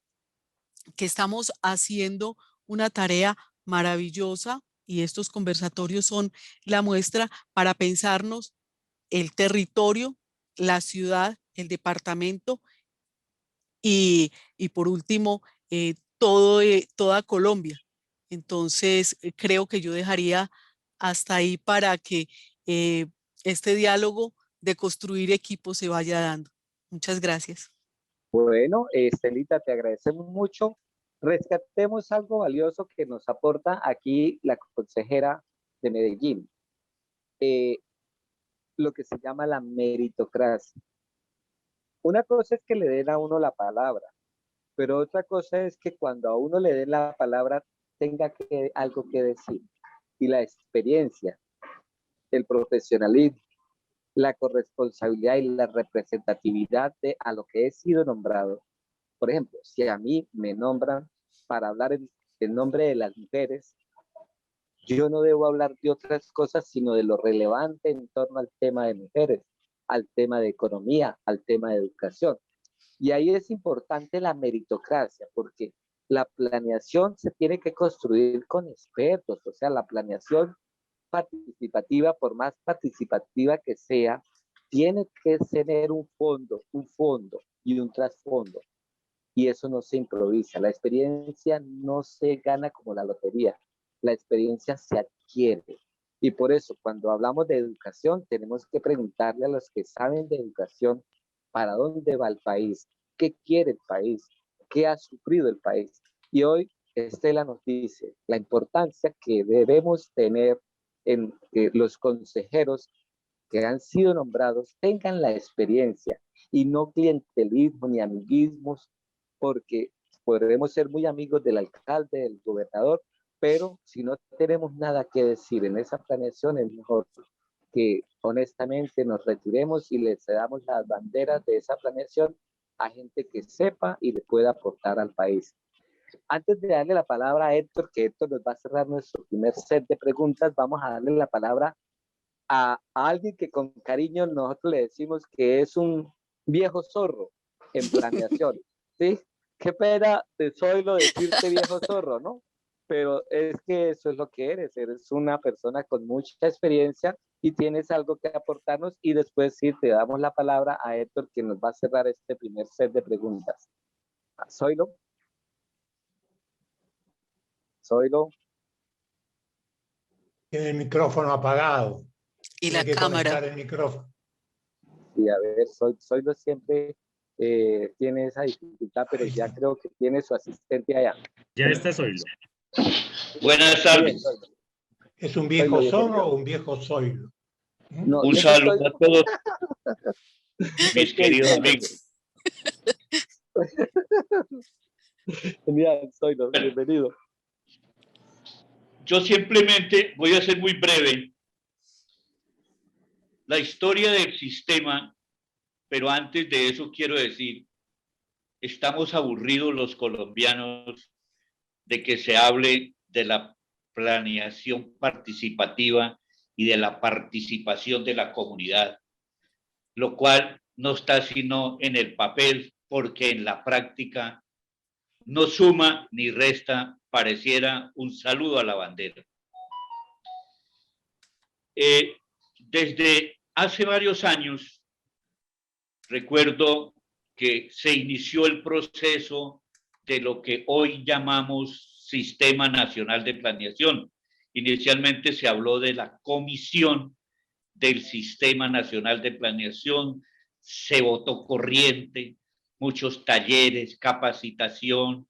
que estamos haciendo una tarea maravillosa y estos conversatorios son la muestra para pensarnos el territorio, la ciudad, el departamento y por último, toda Colombia. Entonces, creo que yo dejaría hasta ahí para que eh, este diálogo de construir equipos se vaya dando. Muchas gracias. Bueno, Estelita, te agradecemos mucho. Rescatemos algo valioso que nos aporta aquí la consejera de Medellín, eh, lo que se llama la meritocracia. Una cosa es que le den a uno la palabra, pero otra cosa es que cuando a uno le den la palabra tenga algo que decir. Y la experiencia, el profesionalismo, la corresponsabilidad y la representatividad a lo que he sido nombrado. Por ejemplo, si a mí me nombran para hablar en nombre de las mujeres, yo no debo hablar de otras cosas, sino de lo relevante en torno al tema de mujeres, al tema de economía, al tema de educación. Y ahí es importante la meritocracia, porque la planeación se tiene que construir con expertos, o sea, la planeación participativa, por más participativa que sea, tiene que tener un fondo y un trasfondo. Y eso no se improvisa. La experiencia no se gana como la lotería. La experiencia se adquiere. Y por eso, cuando hablamos de educación, tenemos que preguntarle a los que saben de educación para dónde va el país, qué quiere el país, qué ha sufrido el país. Y hoy Estela nos dice la importancia que debemos tener en que los consejeros que han sido nombrados tengan la experiencia y no clientelismo ni amiguismos, porque podremos ser muy amigos del alcalde, del gobernador, pero si no tenemos nada que decir en esa planeación, es mejor que honestamente nos retiremos y le cedamos las banderas de esa planeación a gente que sepa y le pueda aportar al país. Antes de darle la palabra a Héctor, que Héctor nos va a cerrar nuestro primer set de preguntas, vamos a darle la palabra a alguien que con cariño nosotros le decimos que es un viejo zorro en planeación, ¿sí? Qué pena de Zoilo decirte viejo zorro, ¿no? Pero es que eso es lo que eres una persona con mucha experiencia y tienes algo que aportarnos, y después sí te damos la palabra a Héctor, que nos va a cerrar este primer set de preguntas. Zoilo. Zoilo. Tiene el micrófono apagado. Y Tiene la que cámara. conectar el micrófono. Y a ver, Zoilo siempre tiene esa dificultad, pero ya creo que tiene su asistente allá. Ya está Zoilo. Buenas tardes. ¿Es un viejo zorro o un viejo Zoilo? No, Un saludo a todos mis queridos amigos. Genial, Zoilo, bienvenido. Yo simplemente voy a ser muy breve. La historia del sistema, pero antes de eso quiero decir, estamos aburridos los colombianos de que se hable de la planeación participativa y de la participación de la comunidad, lo cual no está sino en el papel, porque en la práctica no suma ni resta, pareciera un saludo a la bandera. Desde hace varios años, recuerdo que se inició el proceso de lo que hoy llamamos Sistema Nacional de Planeación. Inicialmente se habló de la Comisión del Sistema Nacional de Planeación, se votó corriente, muchos talleres, capacitación,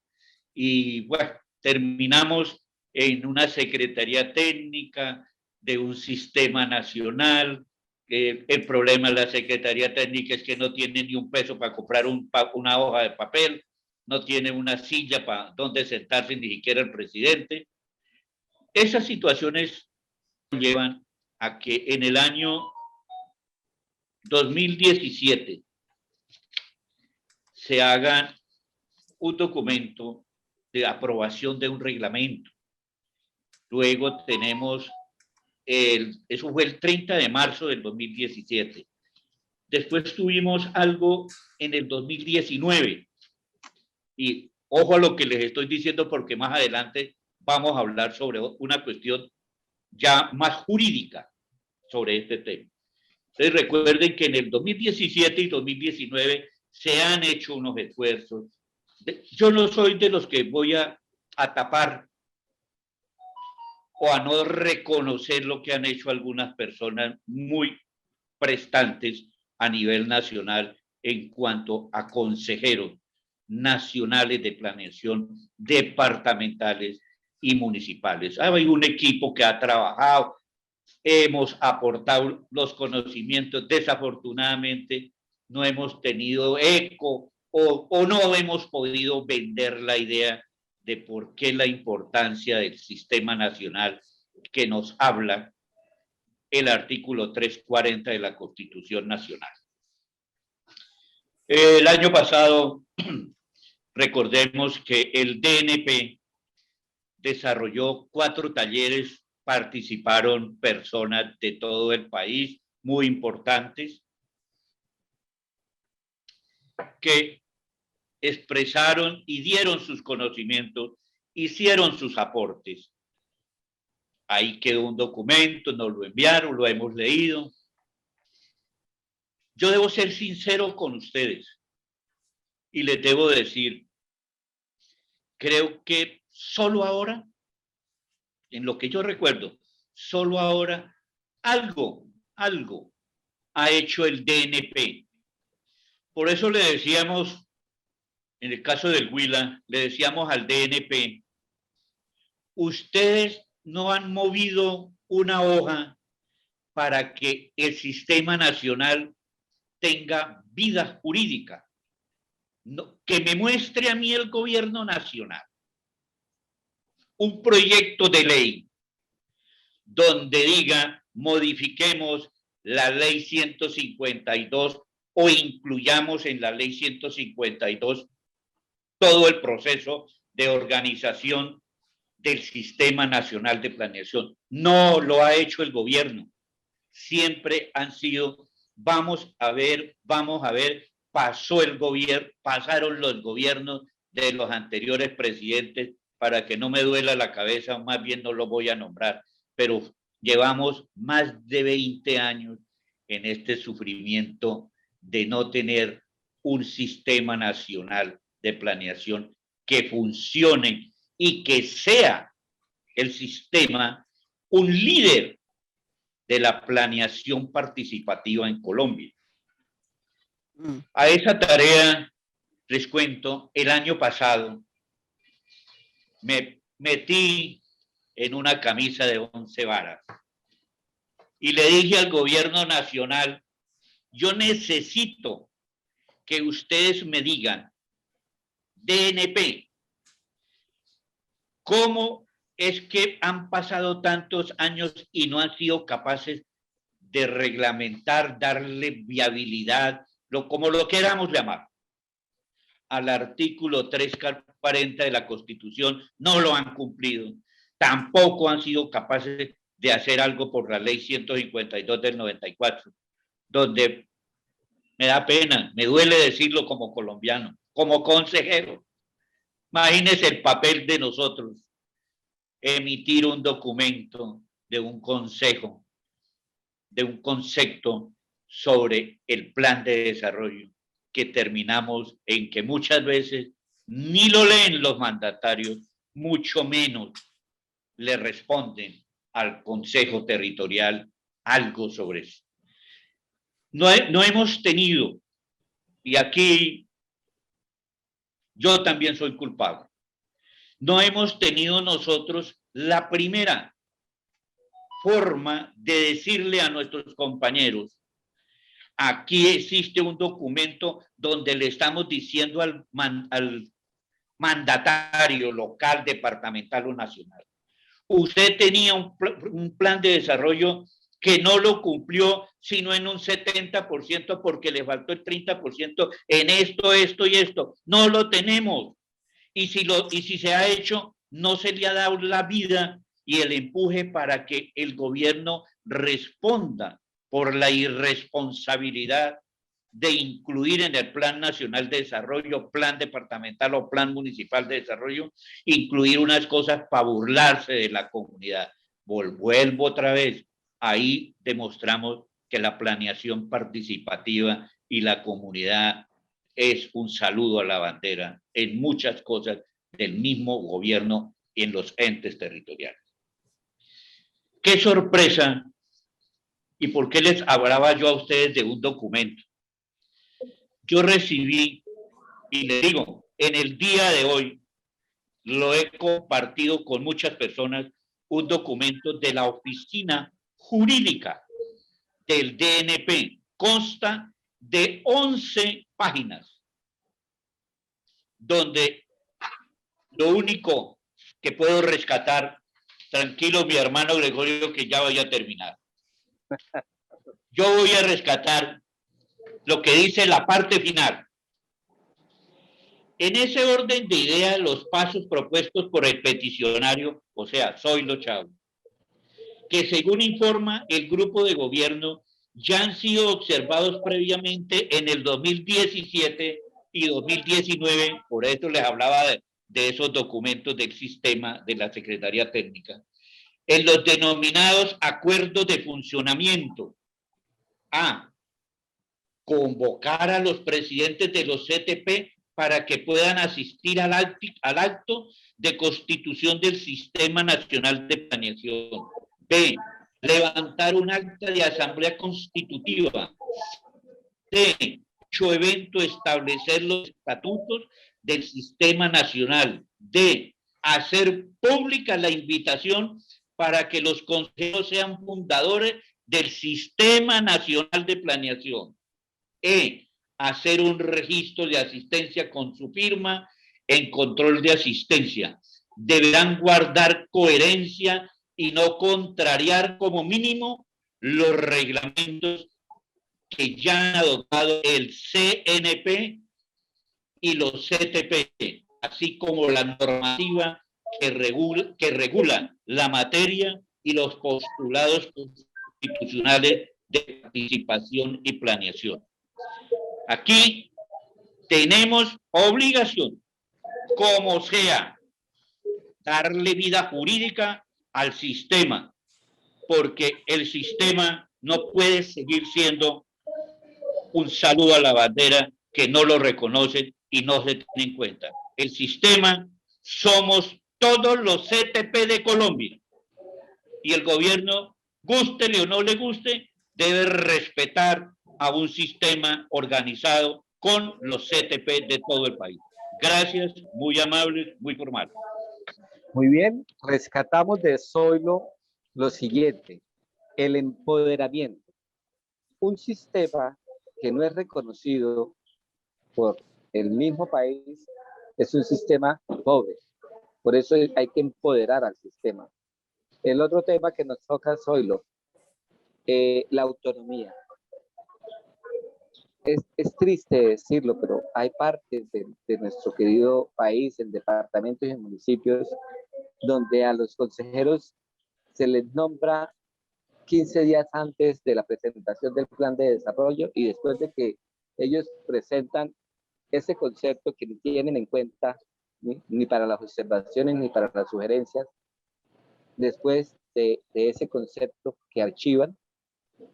y bueno, terminamos en una secretaría técnica de un sistema nacional. El problema de la secretaría técnica es que no tiene ni un peso para comprar una hoja de papel, no tiene una silla para donde sentarse, ni siquiera el presidente. Esas situaciones llevan a que en el año 2017 se haga un documento de aprobación de un reglamento. Luego tenemos, eso fue el 30 de marzo del 2017. Después tuvimos algo en el 2019. Y ojo a lo que les estoy diciendo, porque más adelante vamos a hablar sobre una cuestión ya más jurídica sobre este tema. Entonces recuerden que en el 2017 y 2019 se han hecho unos esfuerzos. Yo no soy de los que voy a tapar o a no reconocer lo que han hecho algunas personas muy prestantes a nivel nacional en cuanto a consejeros nacionales de planeación, departamentales y municipales. Hay un equipo que ha trabajado, hemos aportado los conocimientos, desafortunadamente no hemos tenido eco o no hemos podido vender la idea de por qué la importancia del sistema nacional que nos habla el artículo 340 de la Constitución Nacional. El año pasado, recordemos que el DNP desarrolló 4 talleres, participaron personas de todo el país, muy importantes, que expresaron y dieron sus conocimientos, hicieron sus aportes. Ahí quedó un documento, nos lo enviaron, lo hemos leído. Yo debo ser sincero con ustedes y les debo decir, creo que solo ahora, en lo que yo recuerdo, solo ahora algo ha hecho el DNP. Por eso le decíamos en el caso del Huila, le decíamos al DNP, ustedes no han movido una hoja para que el sistema nacional tenga vida jurídica. No, que me muestre a mí el gobierno nacional un proyecto de ley donde diga modifiquemos la ley 152 o incluyamos en la ley 152 todo el proceso de organización del Sistema Nacional de Planeación. No lo ha hecho el gobierno. Siempre han sido, vamos a ver, pasó el gobierno, pasaron los gobiernos de los anteriores presidentes, para que no me duela la cabeza, más bien no lo voy a nombrar, pero llevamos más de 20 años en este sufrimiento de no tener un sistema nacional de planeación que funcione y que sea el sistema un líder de la planeación participativa en Colombia. A esa tarea, les cuento, el año pasado me metí en una camisa de 11 varas y le dije al gobierno nacional, yo necesito que ustedes me digan, DNP, ¿cómo es que han pasado tantos años y no han sido capaces de reglamentar, darle viabilidad, como lo queramos llamar, al artículo 340 de la Constitución? No lo han cumplido. Tampoco han sido capaces de hacer algo por la ley 152 del 94, donde me da pena, me duele decirlo como colombiano, como consejero. Imagínense el papel de nosotros, emitir un documento de un consejo, de un concepto sobre el plan de desarrollo, que terminamos en que muchas veces ni lo leen los mandatarios, mucho menos le responden al Consejo Territorial algo sobre eso. No hemos tenido, y aquí yo también soy culpable, no hemos tenido nosotros la primera forma de decirle a nuestros compañeros, aquí existe un documento donde le estamos diciendo al mandatario local, departamental o nacional, usted tenía un plan de desarrollo que no lo cumplió sino en un 70% porque le faltó el 30% en esto y esto. No lo tenemos. Y si se ha hecho, no se le ha dado la vida y el empuje para que el gobierno responda por la irresponsabilidad de incluir en el Plan Nacional de Desarrollo, Plan Departamental o Plan Municipal de Desarrollo, incluir unas cosas para burlarse de la comunidad. Vuelvo otra vez, ahí demostramos que la planeación participativa y la comunidad es un saludo a la bandera en muchas cosas del mismo gobierno y en los entes territoriales. ¡Qué sorpresa! ¿Y por qué les hablaba yo a ustedes de un documento? Yo recibí, y les digo, en el día de hoy, lo he compartido con muchas personas, un documento de la oficina jurídica del DNP. Consta de 11 páginas, donde lo único que puedo rescatar, tranquilo mi hermano Gregorio, que ya voy a terminar. Yo voy a rescatar lo que dice la parte final. En ese orden de ideas, los pasos propuestos por el peticionario, o sea, Zoilo Chávez, que según informa el grupo de gobierno, ya han sido observados previamente en el 2017 y 2019, por eso les hablaba de esos documentos del sistema de la Secretaría Técnica, en los denominados acuerdos de funcionamiento. Convocar a los presidentes de los CTP para que puedan asistir al acto de constitución del Sistema Nacional de Planeación. B, levantar un acta de asamblea constitutiva. C, dicho evento establecer los estatutos del Sistema Nacional de hacer pública la invitación para que los consejeros sean fundadores del Sistema Nacional de Planeación. Hacer un registro de asistencia con su firma en control de asistencia. Deberán guardar coherencia y no contrariar como mínimo los reglamentos que ya han adoptado el CNP y los CTP, así como la normativa que regula la materia y los postulados constitucionales de participación y planeación. Aquí tenemos obligación, como sea, darle vida jurídica al sistema, porque el sistema no puede seguir siendo un saludo a la bandera que no lo reconocen y no se tiene en cuenta. El sistema somos todos los CTP de Colombia y el gobierno, gústele o no le guste, debe respetar a un sistema organizado con los CTP de todo el país. Gracias, muy amables, muy formales. Muy bien, rescatamos de Zoilo lo siguiente, el empoderamiento. Un sistema que no es reconocido por el mismo país es un sistema pobre. Por eso hay que empoderar al sistema. El otro tema que nos toca, Zoilo, la autonomía. Es triste decirlo, pero hay partes de nuestro querido país, en departamentos y en municipios, donde a los consejeros se les nombra 15 días antes de la presentación del plan de desarrollo y después de que ellos presentan ese concepto que no tienen en cuenta ni para las observaciones ni para las sugerencias, después de ese concepto que archivan,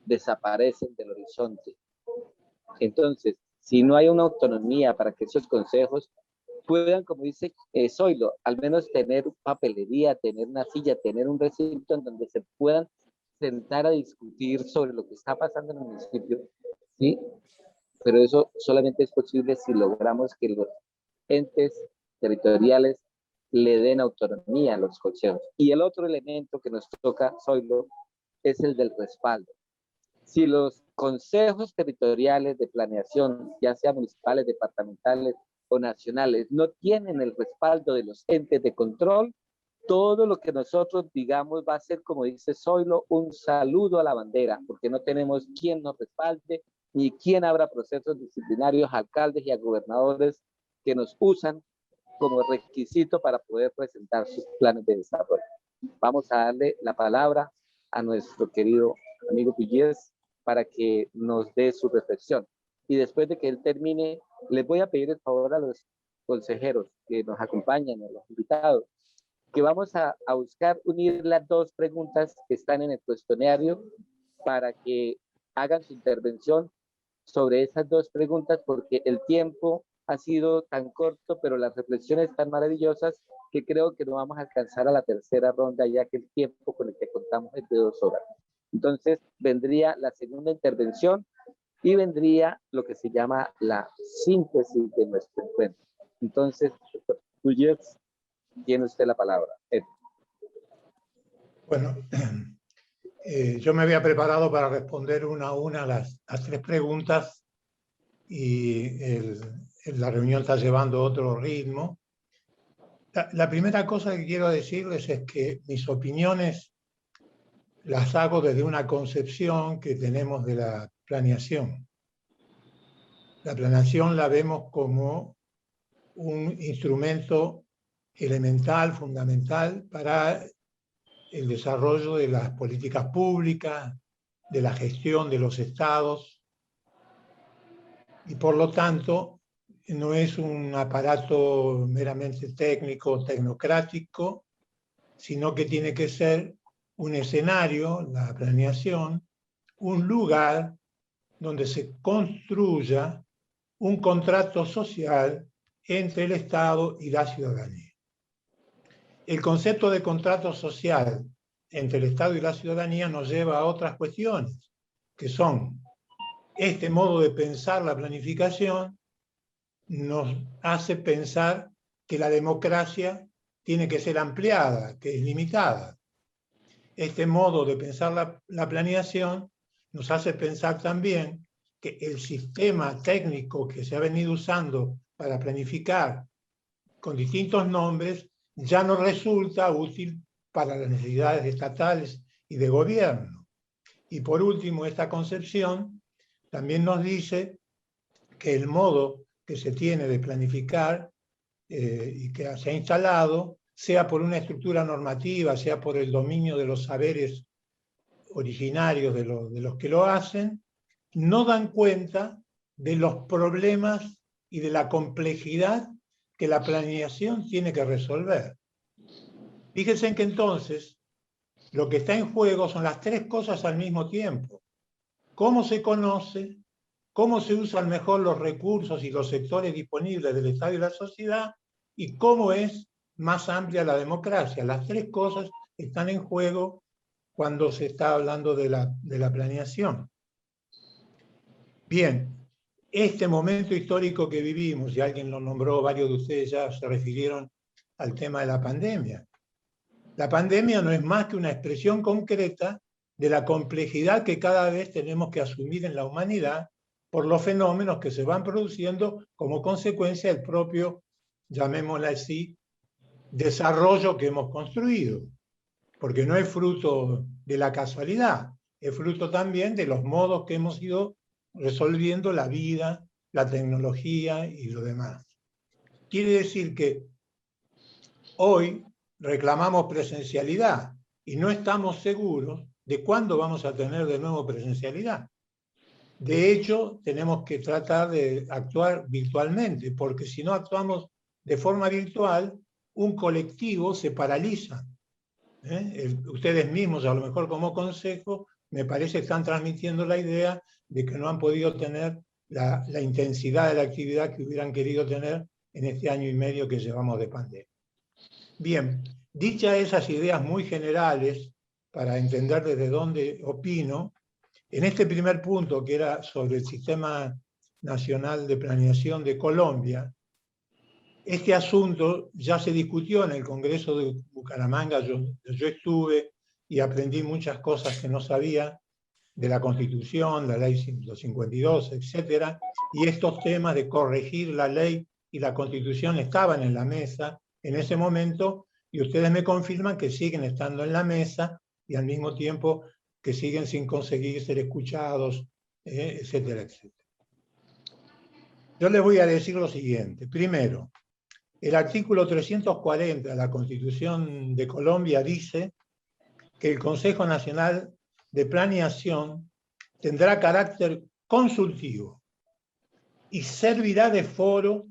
desaparecen del horizonte. Entonces, si no hay una autonomía para que esos consejos puedan, como dice Zoilo, al menos tener papelería, tener una silla, tener un recinto en donde se puedan sentar a discutir sobre lo que está pasando en el municipio, ¿sí? Pero eso solamente es posible si logramos que los entes territoriales le den autonomía a los consejos. Y el otro elemento que nos toca, Zoilo, es el del respaldo. Si los consejos territoriales de planeación, ya sea municipales, departamentales o nacionales, no tienen el respaldo de los entes de control, todo lo que nosotros digamos va a ser, como dice Zoilo, un saludo a la bandera, porque no tenemos quien nos respalde, ni quien abra procesos disciplinarios a alcaldes y a gobernadores que nos usan como requisito para poder presentar sus planes de desarrollo. Vamos a darle la palabra a nuestro querido amigo Pillés para que nos dé su reflexión. Y después de que él termine, les voy a pedir el favor a los consejeros que nos acompañan, a los invitados, que vamos a buscar unir las dos preguntas que están en el cuestionario para que hagan su intervención sobre esas dos preguntas, porque el tiempo ha sido tan corto, pero las reflexiones tan maravillosas que creo que no vamos a alcanzar a la tercera ronda, ya que el tiempo con el que contamos es de 2 horas. Entonces vendría la segunda intervención y vendría lo que se llama la síntesis de nuestro encuentro. Entonces, Puyez, tiene usted la palabra. Bueno, yo me había preparado para responder una a una las 3 preguntas y la reunión está llevando otro ritmo. La primera cosa que quiero decirles es que mis opiniones las hago desde una concepción que tenemos de la planeación. La planeación la vemos como un instrumento elemental, fundamental para el desarrollo de las políticas públicas, de la gestión de los estados, y por lo tanto no es un aparato meramente técnico, tecnocrático, sino que tiene que ser un escenario, la planeación, un lugar donde se construya un contrato social entre el Estado y la ciudadanía. El concepto de contrato social entre el Estado y la ciudadanía nos lleva a otras cuestiones, que son este modo de pensar la planificación nos hace pensar que la democracia tiene que ser ampliada, que es limitada. Este modo de pensar la planeación nos hace pensar también que el sistema técnico que se ha venido usando para planificar con distintos nombres ya no resulta útil para las necesidades estatales y de gobierno. Y por último, esta concepción también nos dice que el modo que se tiene de planificar y que se ha instalado, sea por una estructura normativa, sea por el dominio de los saberes originarios de los que lo hacen, no dan cuenta de los problemas y de la complejidad que la planeación tiene que resolver. Fíjense que entonces lo que está en juego son las tres cosas al mismo tiempo. ¿Cómo se conoce? ¿Cómo se usan mejor los recursos y los sectores disponibles del Estado y la sociedad? ¿Y cómo es más amplia la democracia? Las tres cosas están en juego cuando se está hablando de la planeación. Bien, este momento histórico que vivimos, y alguien lo nombró, varios de ustedes ya se refirieron al tema de la pandemia. La pandemia no es más que una expresión concreta de la complejidad que cada vez tenemos que asumir en la humanidad por los fenómenos que se van produciendo como consecuencia del propio, llamémoslo así, desarrollo que hemos construido. Porque no es fruto de la casualidad, es fruto también de los modos que hemos ido resolviendo la vida, la tecnología y lo demás. Quiere decir que hoy reclamamos presencialidad y no estamos seguros de cuándo vamos a tener de nuevo presencialidad. De hecho, tenemos que tratar de actuar virtualmente, porque si no actuamos de forma virtual, un colectivo se paraliza. Ustedes mismos, a lo mejor como consejo, me parece que están transmitiendo la idea de que no han podido tener la intensidad de la actividad que hubieran querido tener en este año y medio que llevamos de pandemia. Bien, dichas esas ideas muy generales, para entender desde dónde opino, en este primer punto, que era sobre el Sistema Nacional de Planeación de Colombia, este asunto ya se discutió en el Congreso de Bucaramanga, yo estuve y aprendí muchas cosas que no sabía de la Constitución, la Ley 152, etc. Y estos temas de corregir la ley y la Constitución estaban en la mesa en ese momento, y ustedes me confirman que siguen estando en la mesa y al mismo tiempo que siguen sin conseguir ser escuchados, etcétera, etcétera. Yo les voy a decir lo siguiente. Primero, el artículo 340 de la Constitución de Colombia dice que el Consejo Nacional de Planeación tendrá carácter consultivo y servirá de foro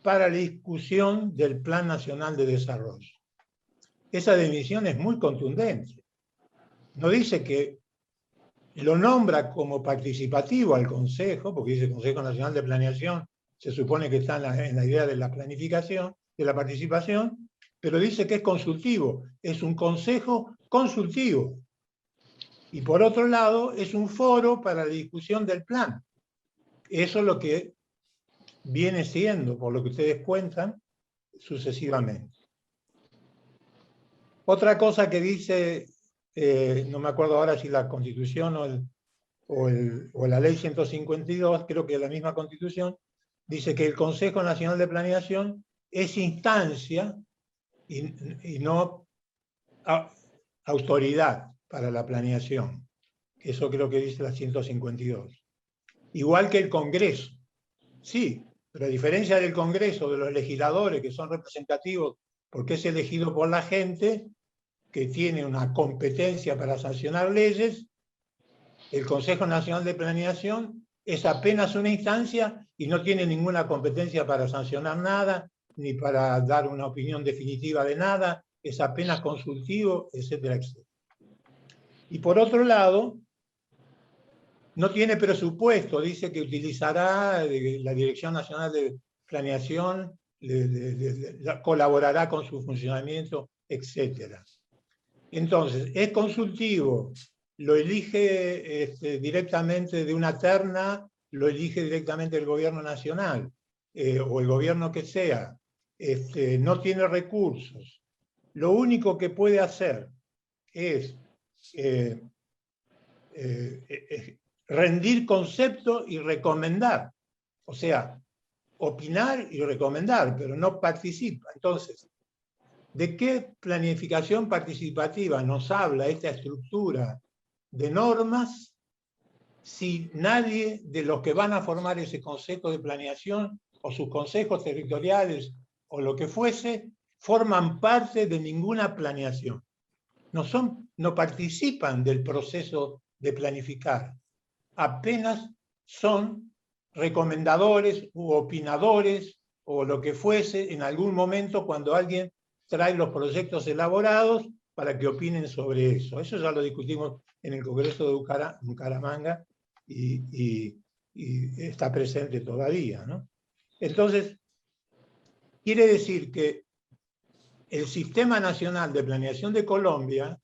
para la discusión del Plan Nacional de Desarrollo. Esa definición es muy contundente. No dice que lo nombra como participativo al Consejo, porque dice Consejo Nacional de Planeación, se supone que está en la idea de la planificación, de la participación, pero dice que es consultivo, es un consejo consultivo. Y por otro lado, es un foro para la discusión del plan. Eso es lo que viene siendo, por lo que ustedes cuentan, sucesivamente. Otra cosa que dice, no me acuerdo ahora si la Constitución o la Ley 152, creo que la misma Constitución, dice que el Consejo Nacional de Planeación es instancia y no autoridad para la planeación. Eso creo que dice la 152. Igual que el Congreso. Sí, pero a diferencia del Congreso, de los legisladores que son representativos porque es elegido por la gente, que tiene una competencia para sancionar leyes, el Consejo Nacional de Planeación es apenas una instancia y no tiene ninguna competencia para sancionar nada, ni para dar una opinión definitiva de nada, es apenas consultivo, etcétera, etcétera. Y por otro lado, no tiene presupuesto, dice que utilizará la Dirección Nacional de Planeación, colaborará con su funcionamiento, etcétera. Entonces, es consultivo, lo elige directamente de una terna, lo elige directamente el gobierno nacional. o el gobierno que sea no tiene recursos, lo único que puede hacer es rendir concepto y recomendar. O sea, opinar y recomendar, pero no participa. Entonces, ¿de qué planificación participativa nos habla esta estructura de normas si nadie de los que van a formar ese consejo de planeación o sus consejos territoriales o lo que fuese, forman parte de ninguna planeación? No participan del proceso de planificar. Apenas son recomendadores u opinadores o lo que fuese en algún momento cuando alguien trae los proyectos elaborados para que opinen sobre eso. Eso ya lo discutimos en el Congreso de Bucaramanga y está presente todavía, ¿no? Entonces, quiere decir que el Sistema Nacional de Planeación de Colombia,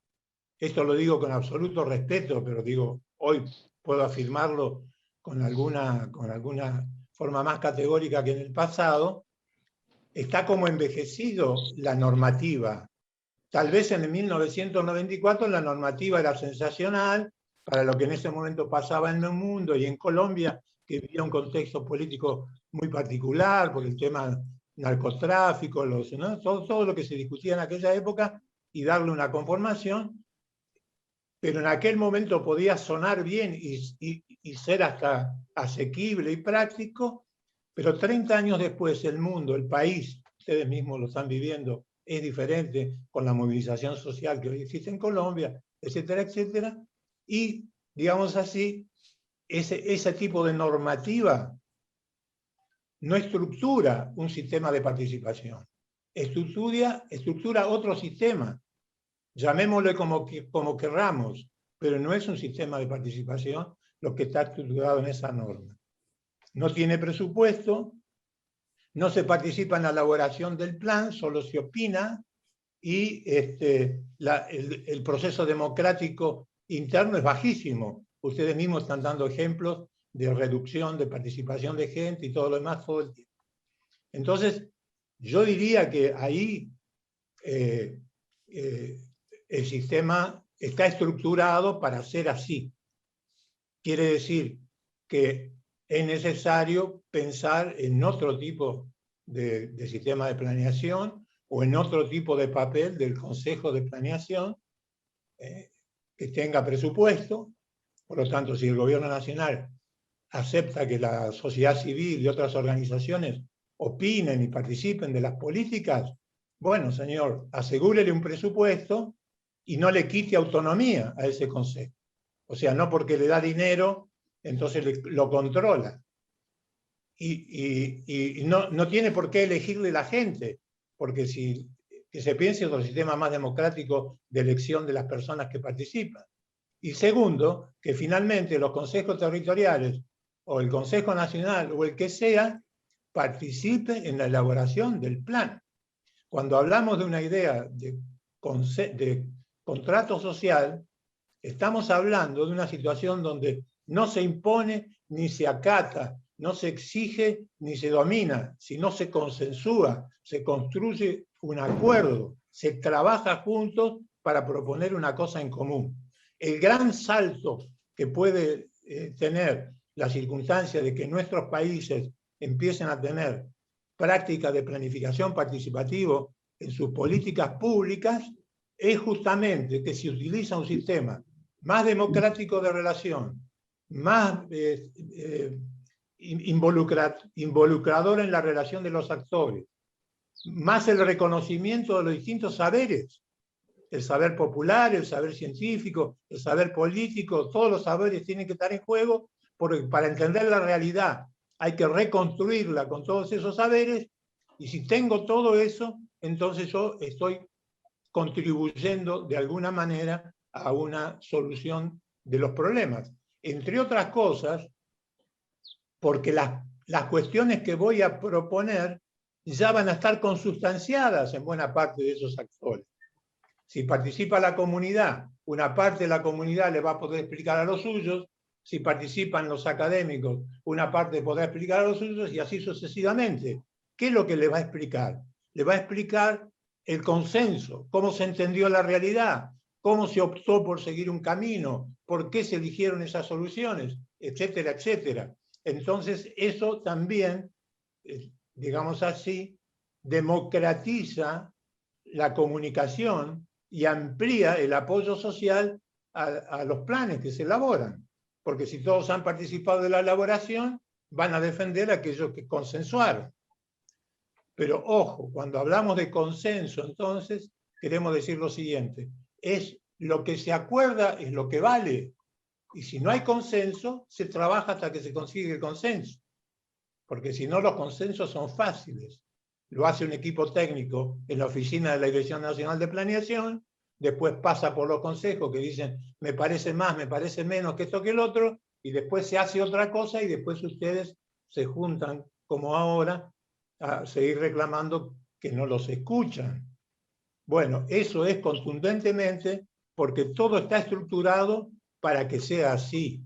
esto lo digo con absoluto respeto, pero digo, hoy puedo afirmarlo con alguna forma más categórica que en el pasado, está como envejecido la normativa. Tal vez en el 1994 la normativa era sensacional para lo que en ese momento pasaba en el mundo y en Colombia, que vivía un contexto político muy particular por el tema narcotráfico, ¿no? todo lo que se discutía en aquella época y darle una conformación, pero en aquel momento podía sonar bien y ser hasta asequible y práctico, pero 30 años después el mundo, el país, ustedes mismos lo están viviendo, es diferente con la movilización social que hoy existe en Colombia, etcétera, etcétera, y, digamos así, ese tipo de normativa no estructura un sistema de participación, estructura otro sistema, llamémosle como querramos, pero no es un sistema de participación lo que está estructurado en esa norma. No tiene presupuesto, no se participa en la elaboración del plan, solo se opina, y el proceso democrático interno es bajísimo. Ustedes mismos están dando ejemplos de reducción, de participación de gente y todo lo demás todo el tiempo. Entonces, yo diría que ahí el sistema está estructurado para ser así. Quiere decir que es necesario pensar en otro tipo de sistema de planeación o en otro tipo de papel del Consejo de Planeación que tenga presupuesto. Por lo tanto, si el Gobierno Nacional acepta que la sociedad civil y otras organizaciones opinen y participen de las políticas, bueno, señor, asegúrele un presupuesto y no le quite autonomía a ese consejo. O sea, no porque le da dinero, entonces lo controla. Y no tiene por qué elegirle la gente, porque que se piense en otro sistema más democrático de elección de las personas que participan. Y segundo, que finalmente los consejos territoriales o el Consejo Nacional o el que sea, participe en la elaboración del plan. Cuando hablamos de una idea de contrato social, estamos hablando de una situación donde no se impone ni se acata, no se exige ni se domina, sino se consensúa, se construye un acuerdo, se trabaja juntos para proponer una cosa en común. El gran salto que puede tener la circunstancia de que nuestros países empiecen a tener prácticas de planificación participativo en sus políticas públicas es justamente que se utiliza un sistema más democrático de relación, más involucrador en la relación de los actores, más el reconocimiento de los distintos saberes, el saber popular, el saber científico, el saber político, todos los saberes tienen que estar en juego, porque para entender la realidad hay que reconstruirla con todos esos saberes, y si tengo todo eso, entonces yo estoy contribuyendo de alguna manera a una solución de los problemas. Entre otras cosas, porque las cuestiones que voy a proponer ya van a estar consustanciadas en buena parte de esos actores. Si participa la comunidad, una parte de la comunidad le va a poder explicar a los suyos, si participan los académicos, una parte podrá explicar a los otros y así sucesivamente. ¿Qué es lo que le va a explicar? Le va a explicar el consenso, cómo se entendió la realidad, cómo se optó por seguir un camino, por qué se eligieron esas soluciones, etcétera, etcétera. Entonces, eso también, digamos así, democratiza la comunicación y amplía el apoyo social a los planes que se elaboran. Porque si todos han participado de la elaboración, van a defender a aquellos que consensuaron. Pero ojo, cuando hablamos de consenso, entonces, queremos decir lo siguiente: es lo que se acuerda, es lo que vale. Y si no hay consenso, se trabaja hasta que se consigue el consenso. Porque si no, los consensos son fáciles. Lo hace un equipo técnico en la oficina de la Dirección Nacional de Planeación, después pasa por los consejos que dicen, me parece más, me parece menos que esto que el otro, y después se hace otra cosa y después ustedes se juntan, como ahora, a seguir reclamando que no los escuchan. Bueno, eso es contundentemente porque todo está estructurado para que sea así.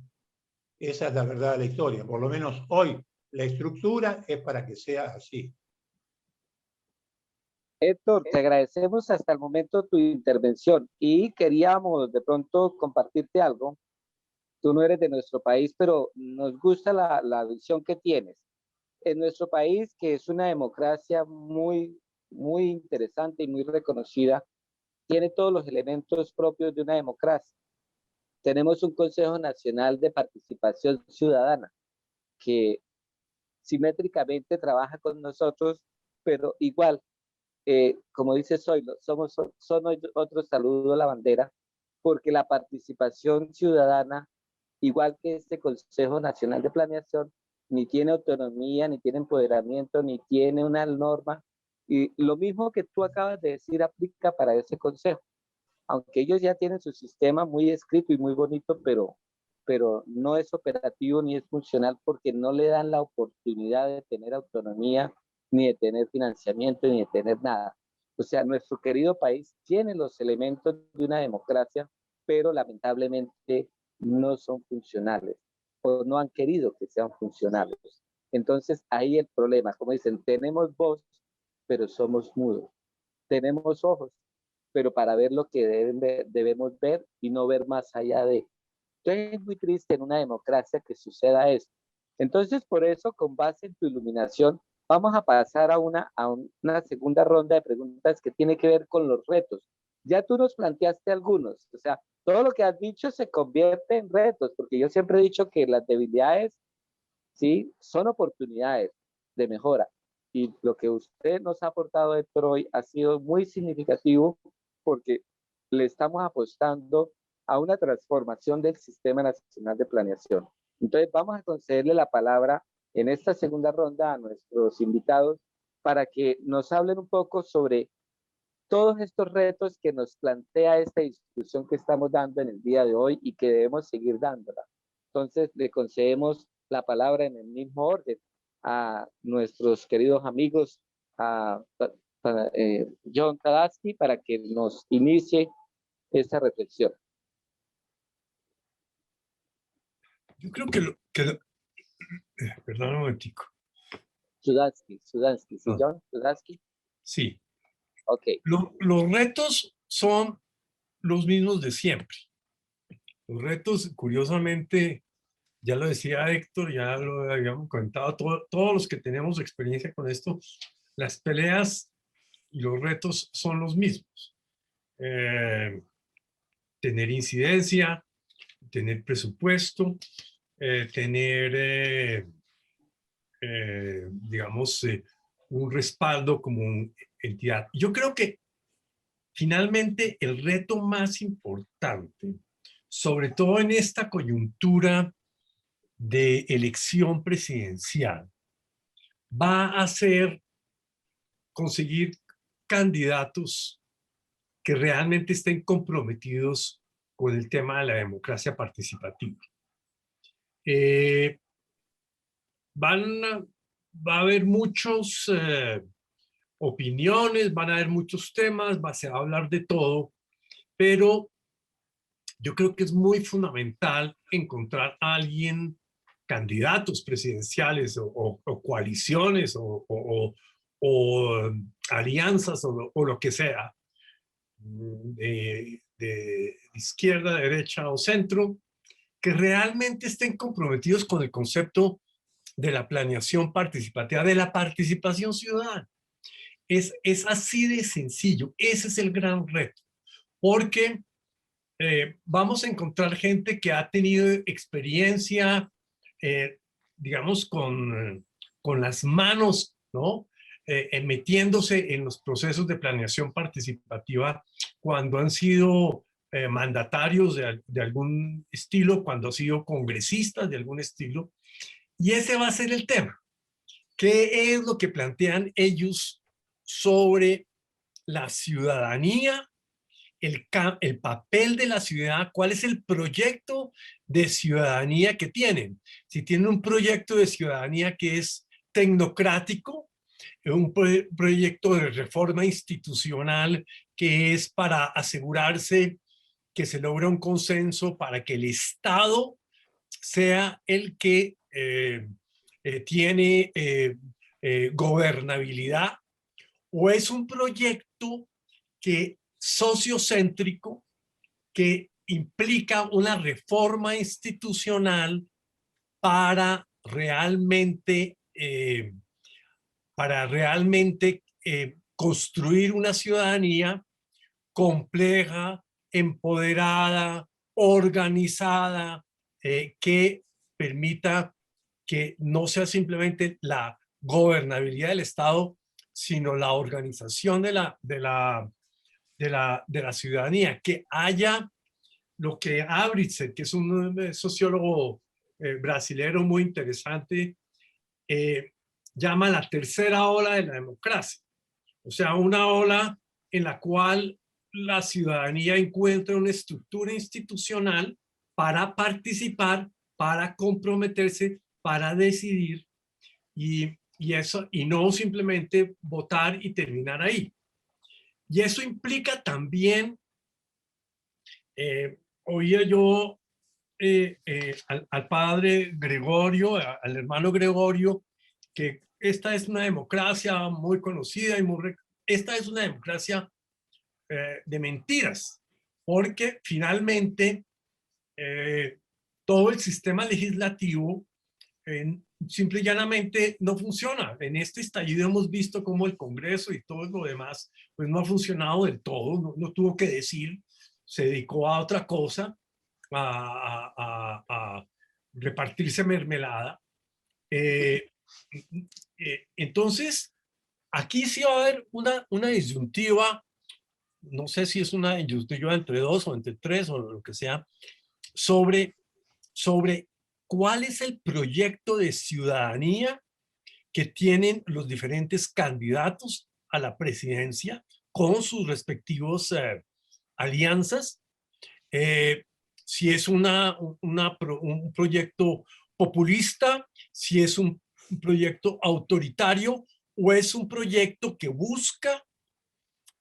Esa es la verdad de la historia. Por lo menos hoy la estructura es para que sea así. Héctor, te agradecemos hasta el momento tu intervención y queríamos de pronto compartirte algo. Tú no eres de nuestro país, pero nos gusta la visión que tienes. En nuestro país, que es una democracia muy interesante y muy reconocida, tiene todos los elementos propios de una democracia. Tenemos un Consejo Nacional de Participación Ciudadana que simétricamente trabaja con nosotros, pero igual, como dice Zoilo, son otro saludo a la bandera, porque la participación ciudadana, igual que este Consejo Nacional de Planeación, ni tiene autonomía, ni tiene empoderamiento, ni tiene una norma. Y lo mismo que tú acabas de decir aplica para ese consejo. Aunque ellos ya tienen su sistema muy escrito y muy bonito, pero no es operativo ni es funcional porque no le dan la oportunidad de tener autonomía, ni de tener financiamiento, ni de tener nada. O sea, nuestro querido país tiene los elementos de una democracia, pero lamentablemente no son funcionales o no han querido que sean funcionales. Entonces, ahí el problema, como dicen, tenemos voz, pero somos mudos. Tenemos ojos, pero para ver lo que debemos ver y no ver más allá de. Entonces es muy triste en una democracia que suceda eso. Entonces, por eso, con base en tu iluminación, vamos a pasar a una segunda ronda de preguntas que tiene que ver con los retos. Ya tú nos planteaste algunos, o sea, todo lo que has dicho se convierte en retos, porque yo siempre he dicho que las debilidades, ¿sí?, son oportunidades de mejora. Y lo que usted nos ha aportado, Héctor, hoy ha sido muy significativo porque le estamos apostando a una transformación del Sistema Nacional de Planeación. Entonces vamos a concederle la palabra en esta segunda ronda a nuestros invitados para que nos hablen un poco sobre todos estos retos que nos plantea esta discusión que estamos dando en el día de hoy y que debemos seguir dándola. Entonces le concedemos la palabra en el mismo orden a nuestros queridos amigos, a John Tadaski, para que nos inicie esta reflexión. Yo creo perdón un momentico. Sudansky, ¿sí, John? Sudansky. Sí. Ok. Los retos son los mismos de siempre. Los retos, curiosamente, ya lo decía Héctor, ya lo habíamos comentado, todos los que tenemos experiencia con esto, las peleas y los retos son los mismos. Tener incidencia, tener presupuesto, tener, digamos, un respaldo como entidad. Yo creo que finalmente el reto más importante, sobre todo en esta coyuntura de elección presidencial, va a ser conseguir candidatos que realmente estén comprometidos con el tema de la democracia participativa. Va a haber muchas opiniones, van a haber muchos temas, se va a hablar de todo, pero yo creo que es muy fundamental encontrar a alguien, candidatos presidenciales o coaliciones o alianzas o lo que sea, de izquierda, derecha o centro, que realmente estén comprometidos con el concepto de la planeación participativa, de la participación ciudadana. Es así de sencillo. Ese es el gran reto. Porque vamos a encontrar gente que ha tenido experiencia, digamos, con las manos, ¿no? Metiéndose en los procesos de planeación participativa cuando han sido mandatarios de algún estilo, cuando han sido congresistas de algún estilo. Y ese va a ser el tema. ¿Qué es lo que plantean ellos sobre la ciudadanía, el papel de la ciudad? ¿Cuál es el proyecto de ciudadanía que tienen? Si tienen un proyecto de ciudadanía que es tecnocrático, un proyecto de reforma institucional que es para asegurarse que se logra un consenso para que el Estado sea el que tiene gobernabilidad, o es un proyecto que sociocéntrico que implica una reforma institucional para realmente construir una ciudadanía compleja, empoderada, organizada, que permita que no sea simplemente la gobernabilidad del Estado, sino la organización de la ciudadanía, que haya lo que Abritzer, que es un sociólogo brasilero muy interesante, llama la tercera ola de la democracia. O sea, una ola en la cual la ciudadanía encuentra una estructura institucional para participar, para comprometerse, para decidir, y no simplemente votar y terminar ahí. Y eso implica también, oía yo al padre Gregorio, al hermano Gregorio, que esta es una democracia muy conocida y esta es una democracia de mentiras, porque finalmente todo el sistema legislativo simple y llanamente no funciona. En este estallido hemos visto cómo el Congreso y todo lo demás pues no ha funcionado del todo, no tuvo que decir, se dedicó a otra cosa, a repartirse mermelada. Entonces, aquí sí va a haber una disyuntiva, no sé si es una disyuntiva entre dos o entre tres o lo que sea, sobre cuál es el proyecto de ciudadanía que tienen los diferentes candidatos a la presidencia con sus respectivos alianzas. Si es un proyecto populista, si es un proyecto autoritario o es un proyecto que busca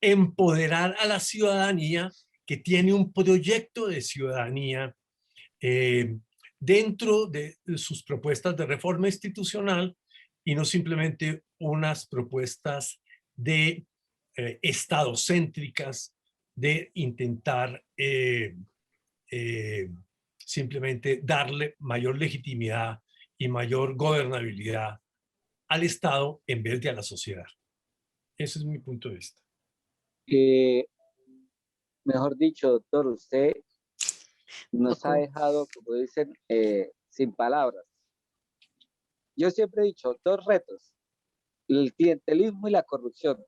empoderar a la ciudadanía, que tiene un proyecto de ciudadanía dentro de sus propuestas de reforma institucional y no simplemente unas propuestas de estadocéntricas de intentar simplemente darle mayor legitimidad y mayor gobernabilidad al Estado en vez de a la sociedad. Ese es mi punto de vista. Mejor dicho, doctor, usted nos ha dejado, como dicen, sin palabras. Yo siempre he dicho, dos retos, el clientelismo y la corrupción.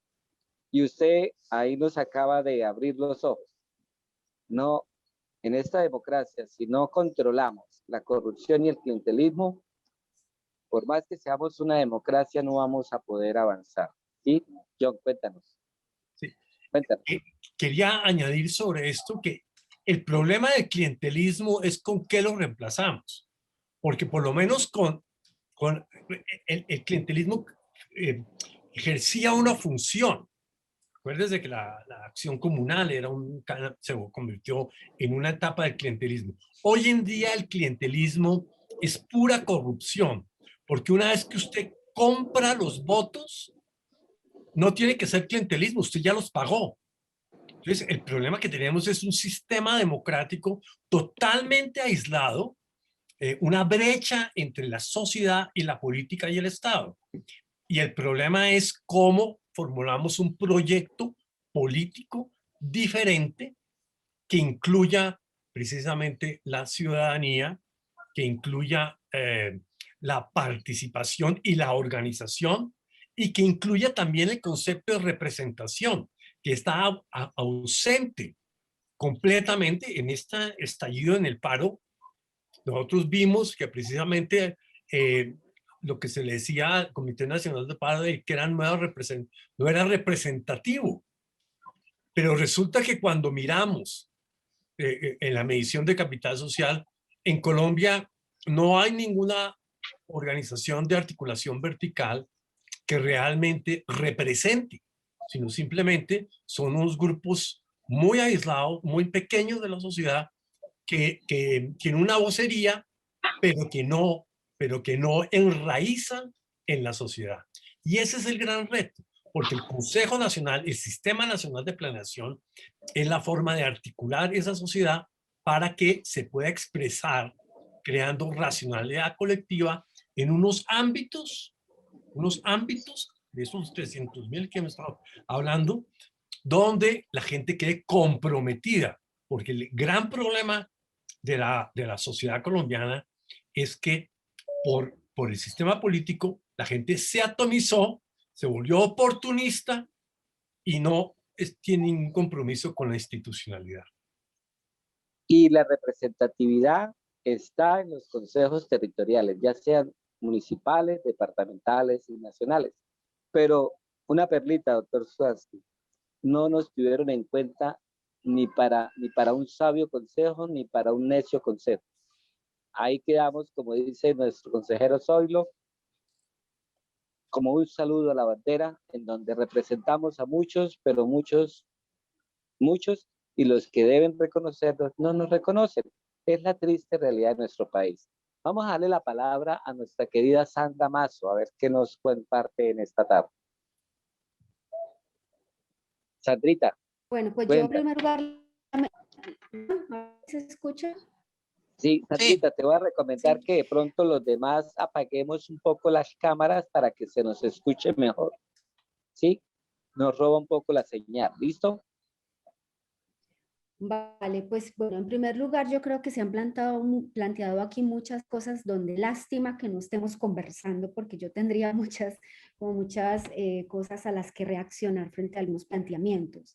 Y usted ahí nos acaba de abrir los ojos. No, en esta democracia, si no controlamos la corrupción y el clientelismo, por más que seamos una democracia, no vamos a poder avanzar. ¿Sí? John, cuéntanos. Sí. Cuéntanos. Quería añadir sobre esto que el problema del clientelismo es con qué lo reemplazamos. Porque por lo menos con el clientelismo ejercía una función. Acuérdense que la acción comunal se convirtió en una etapa del clientelismo. Hoy en día el clientelismo es pura corrupción, porque una vez que usted compra los votos, no tiene que ser clientelismo, usted ya los pagó. Entonces, el problema que tenemos es un sistema democrático totalmente aislado, una brecha entre la sociedad y la política y el Estado. Y el problema es cómo formulamos un proyecto político diferente que incluya precisamente la ciudadanía, que incluya la participación y la organización, y que incluya también el concepto de representación, que está ausente completamente en este estallido en el paro. Nosotros vimos que precisamente lo que se le decía al Comité Nacional de Paro, que era no era representativo. Pero resulta que cuando miramos en la medición de capital social, en Colombia no hay ninguna organización de articulación vertical que realmente represente, sino simplemente son unos grupos muy aislados, muy pequeños de la sociedad que tienen una vocería, pero que no enraizan en la sociedad. Y ese es el gran reto, porque el Consejo Nacional, el Sistema Nacional de Planeación, es la forma de articular esa sociedad para que se pueda expresar creando racionalidad colectiva en unos ámbitos de esos 300.000 que hemos estado hablando, donde la gente quede comprometida, porque el gran problema de la sociedad colombiana es que por el sistema político la gente se atomizó, se volvió oportunista y no tiene ningún compromiso con la institucionalidad. Y la representatividad está en los consejos territoriales, ya sean municipales, departamentales y nacionales. Pero una perlita, doctor Suazki, no nos tuvieron en cuenta ni para un sabio consejo, ni para un necio consejo. Ahí quedamos, como dice nuestro consejero Zoilo, como un saludo a la bandera, en donde representamos a muchos, pero muchos, y los que deben reconocernos no nos reconocen. Es la triste realidad de nuestro país. Vamos a darle la palabra a nuestra querida Sandra Mazo, a ver qué nos comparte en esta tarde. Sandrita. Bueno, pues yo en primer lugar, ¿se escucha? Sí, Sandrita, te voy a recomendar que de pronto los demás apaguemos un poco las cámaras para que se nos escuche mejor. ¿Sí? Nos roba un poco la señal. ¿Listo? Vale, pues bueno, en primer lugar yo creo que se han planteado aquí muchas cosas donde lástima que no estemos conversando porque yo tendría muchas cosas a las que reaccionar frente a algunos planteamientos.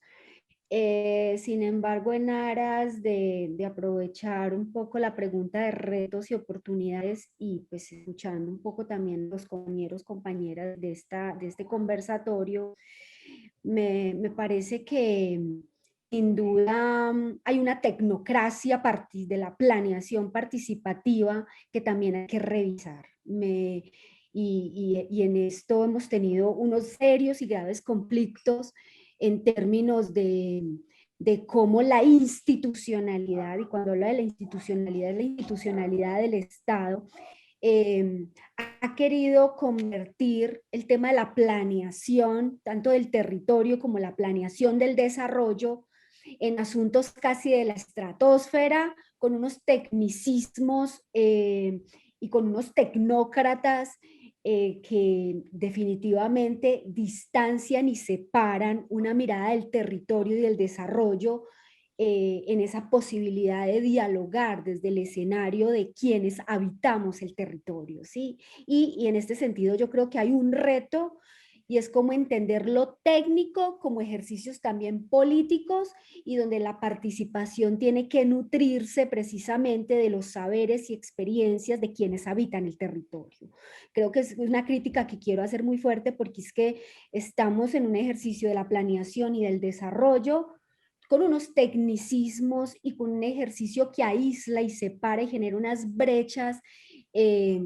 Sin embargo, en aras de aprovechar un poco la pregunta de retos y oportunidades y pues escuchando un poco también los compañeras de este conversatorio, me parece que sin duda hay una tecnocracia a partir de la planeación participativa que también hay que revisar. Y en esto hemos tenido unos serios y graves conflictos en términos de cómo la institucionalidad, y cuando hablo de la institucionalidad, es la institucionalidad del Estado, ha querido convertir el tema de la planeación, tanto del territorio como la planeación del desarrollo, en asuntos casi de la estratosfera, con unos tecnicismos y con unos tecnócratas que definitivamente distancian y separan una mirada del territorio y del desarrollo en esa posibilidad de dialogar desde el escenario de quienes habitamos el territorio, ¿sí? Y en este sentido yo creo que hay un reto y es como entender lo técnico como ejercicios también políticos y donde la participación tiene que nutrirse precisamente de los saberes y experiencias de quienes habitan el territorio. Creo que es una crítica que quiero hacer muy fuerte porque es que estamos en un ejercicio de la planeación y del desarrollo con unos tecnicismos y con un ejercicio que aísla y separa y genera unas brechas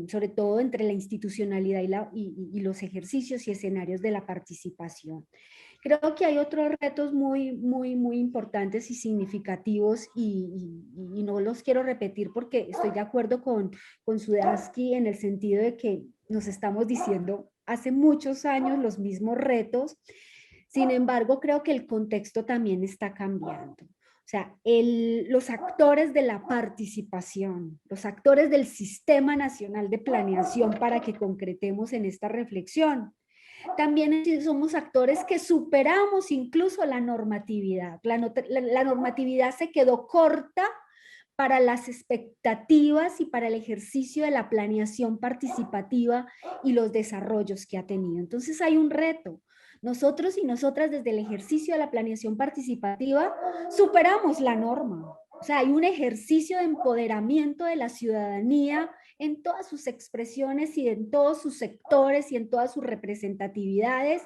sobre todo entre la institucionalidad y los ejercicios y escenarios de la participación. Creo que hay otros retos muy importantes y significativos y no los quiero repetir porque estoy de acuerdo con Sudarsky en el sentido de que nos estamos diciendo hace muchos años los mismos retos. Sin embargo, creo que el contexto también está cambiando. O sea, los actores de la participación, los actores del Sistema Nacional de Planeación para que concretemos en esta reflexión, también somos actores que superamos incluso la normatividad. La normatividad se quedó corta para las expectativas y para el ejercicio de la planeación participativa y los desarrollos que ha tenido. Entonces hay un reto. Nosotros y nosotras desde el ejercicio de la planeación participativa superamos la norma. O sea, hay un ejercicio de empoderamiento de la ciudadanía en todas sus expresiones y en todos sus sectores y en todas sus representatividades,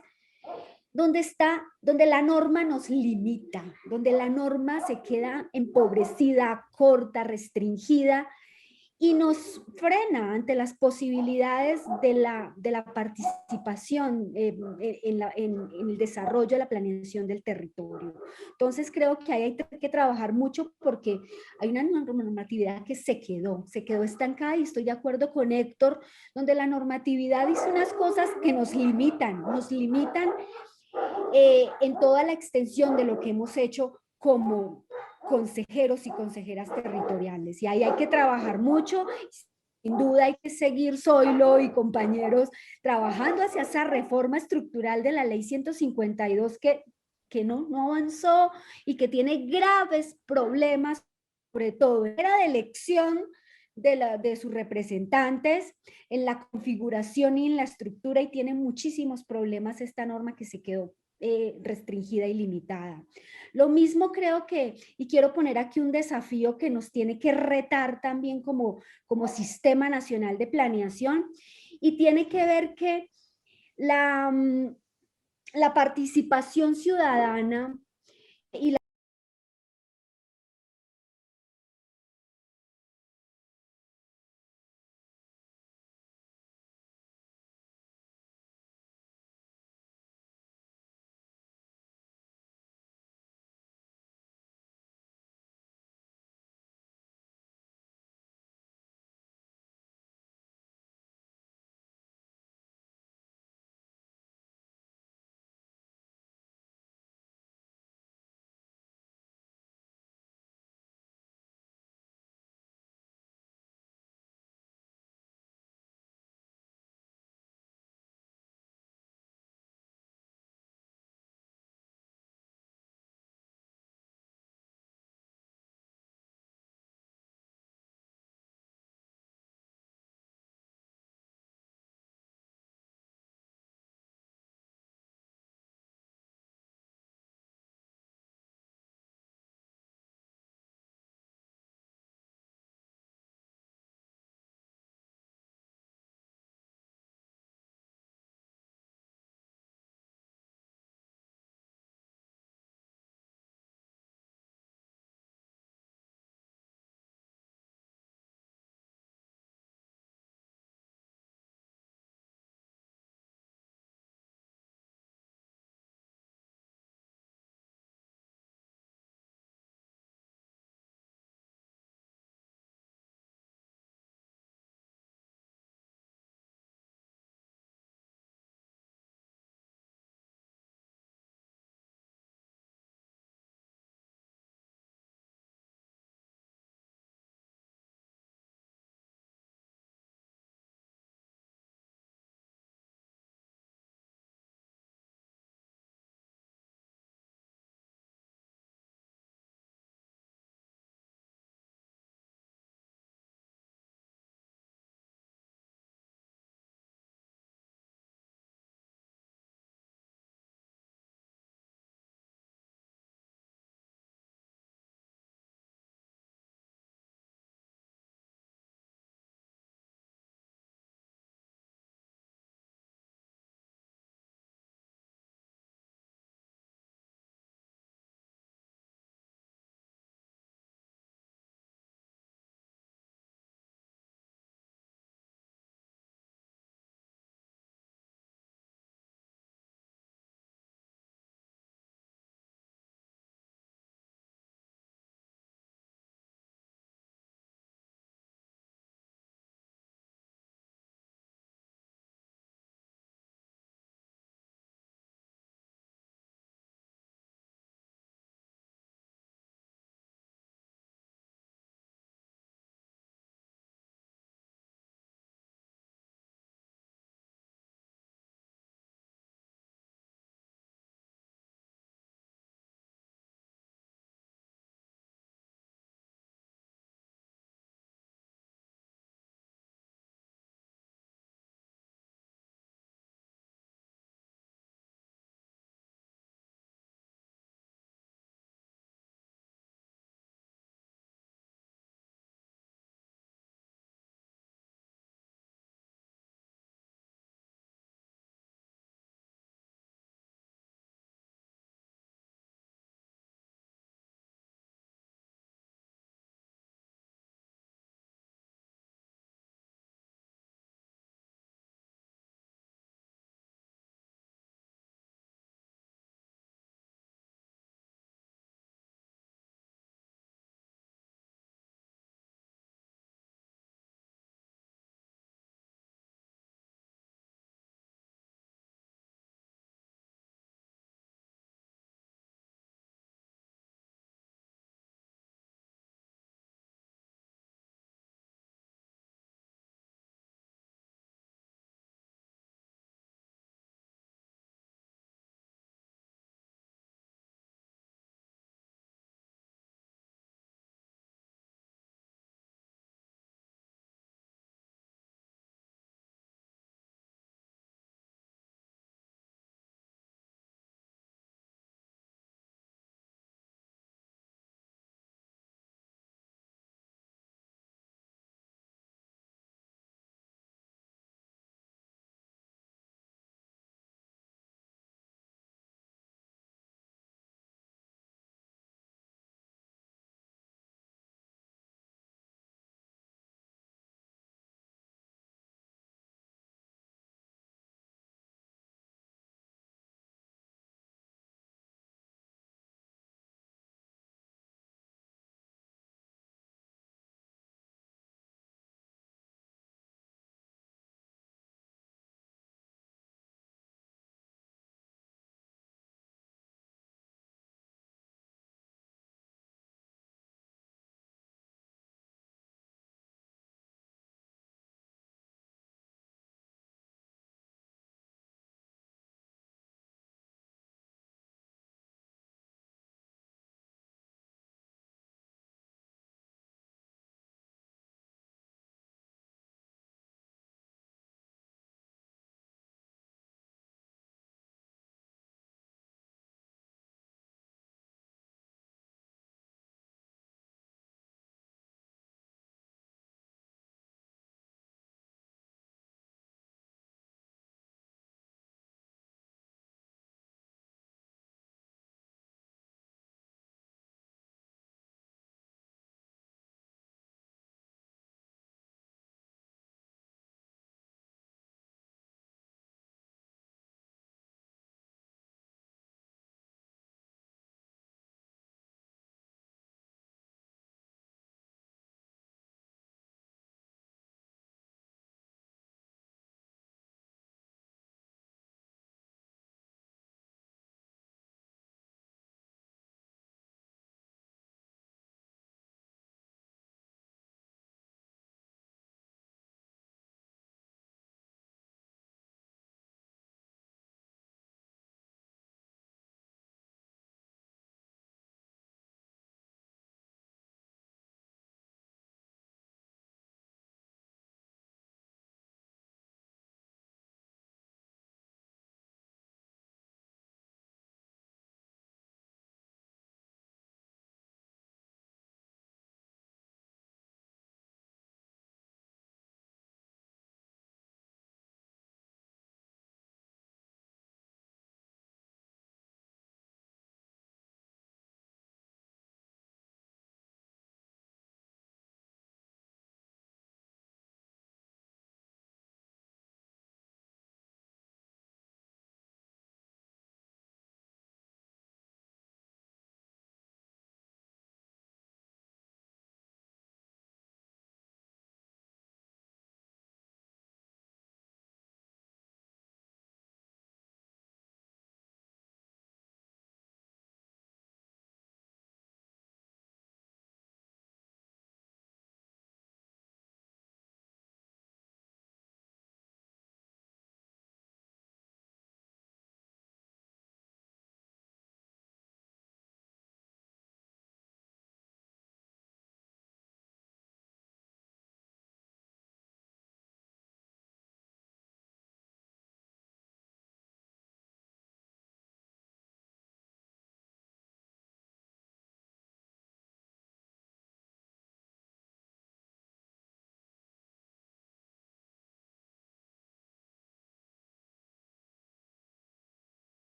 donde la norma nos limita, donde la norma se queda empobrecida, corta, restringida y nos frena ante las posibilidades de la participación en el desarrollo de la planeación del territorio. Entonces creo que ahí hay que trabajar mucho porque hay una normatividad que se quedó estancada y estoy de acuerdo con Héctor, donde la normatividad dice unas cosas que nos limitan en toda la extensión de lo que hemos hecho como consejeros y consejeras territoriales. Y ahí hay que trabajar mucho. Sin duda hay que seguir, Zoilo y compañeros, trabajando hacia esa reforma estructural de la ley 152 que no avanzó y que tiene graves problemas, sobre todo en la elección de sus representantes, en la configuración y en la estructura, y tiene muchísimos problemas esta norma que se quedó restringida y limitada. Lo mismo creo que, y quiero poner aquí un desafío que nos tiene que retar también como Sistema Nacional de Planeación, y tiene que ver que la participación ciudadana y la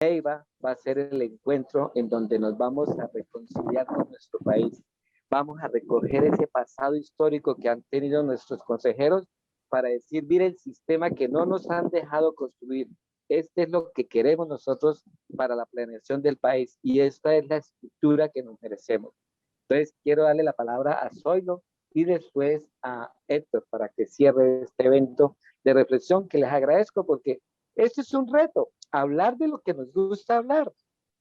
Neiva va a ser el encuentro en donde nos vamos a reconciliar con nuestro país. Vamos a recoger ese pasado histórico que han tenido nuestros consejeros para decir, mire el sistema que no nos han dejado construir. Este es lo que queremos nosotros para la planeación del país y esta es la estructura que nos merecemos. Entonces, quiero darle la palabra a Zoilo y después a Héctor para que cierre este evento de reflexión que les agradezco porque este es un reto, hablar de lo que nos gusta hablar,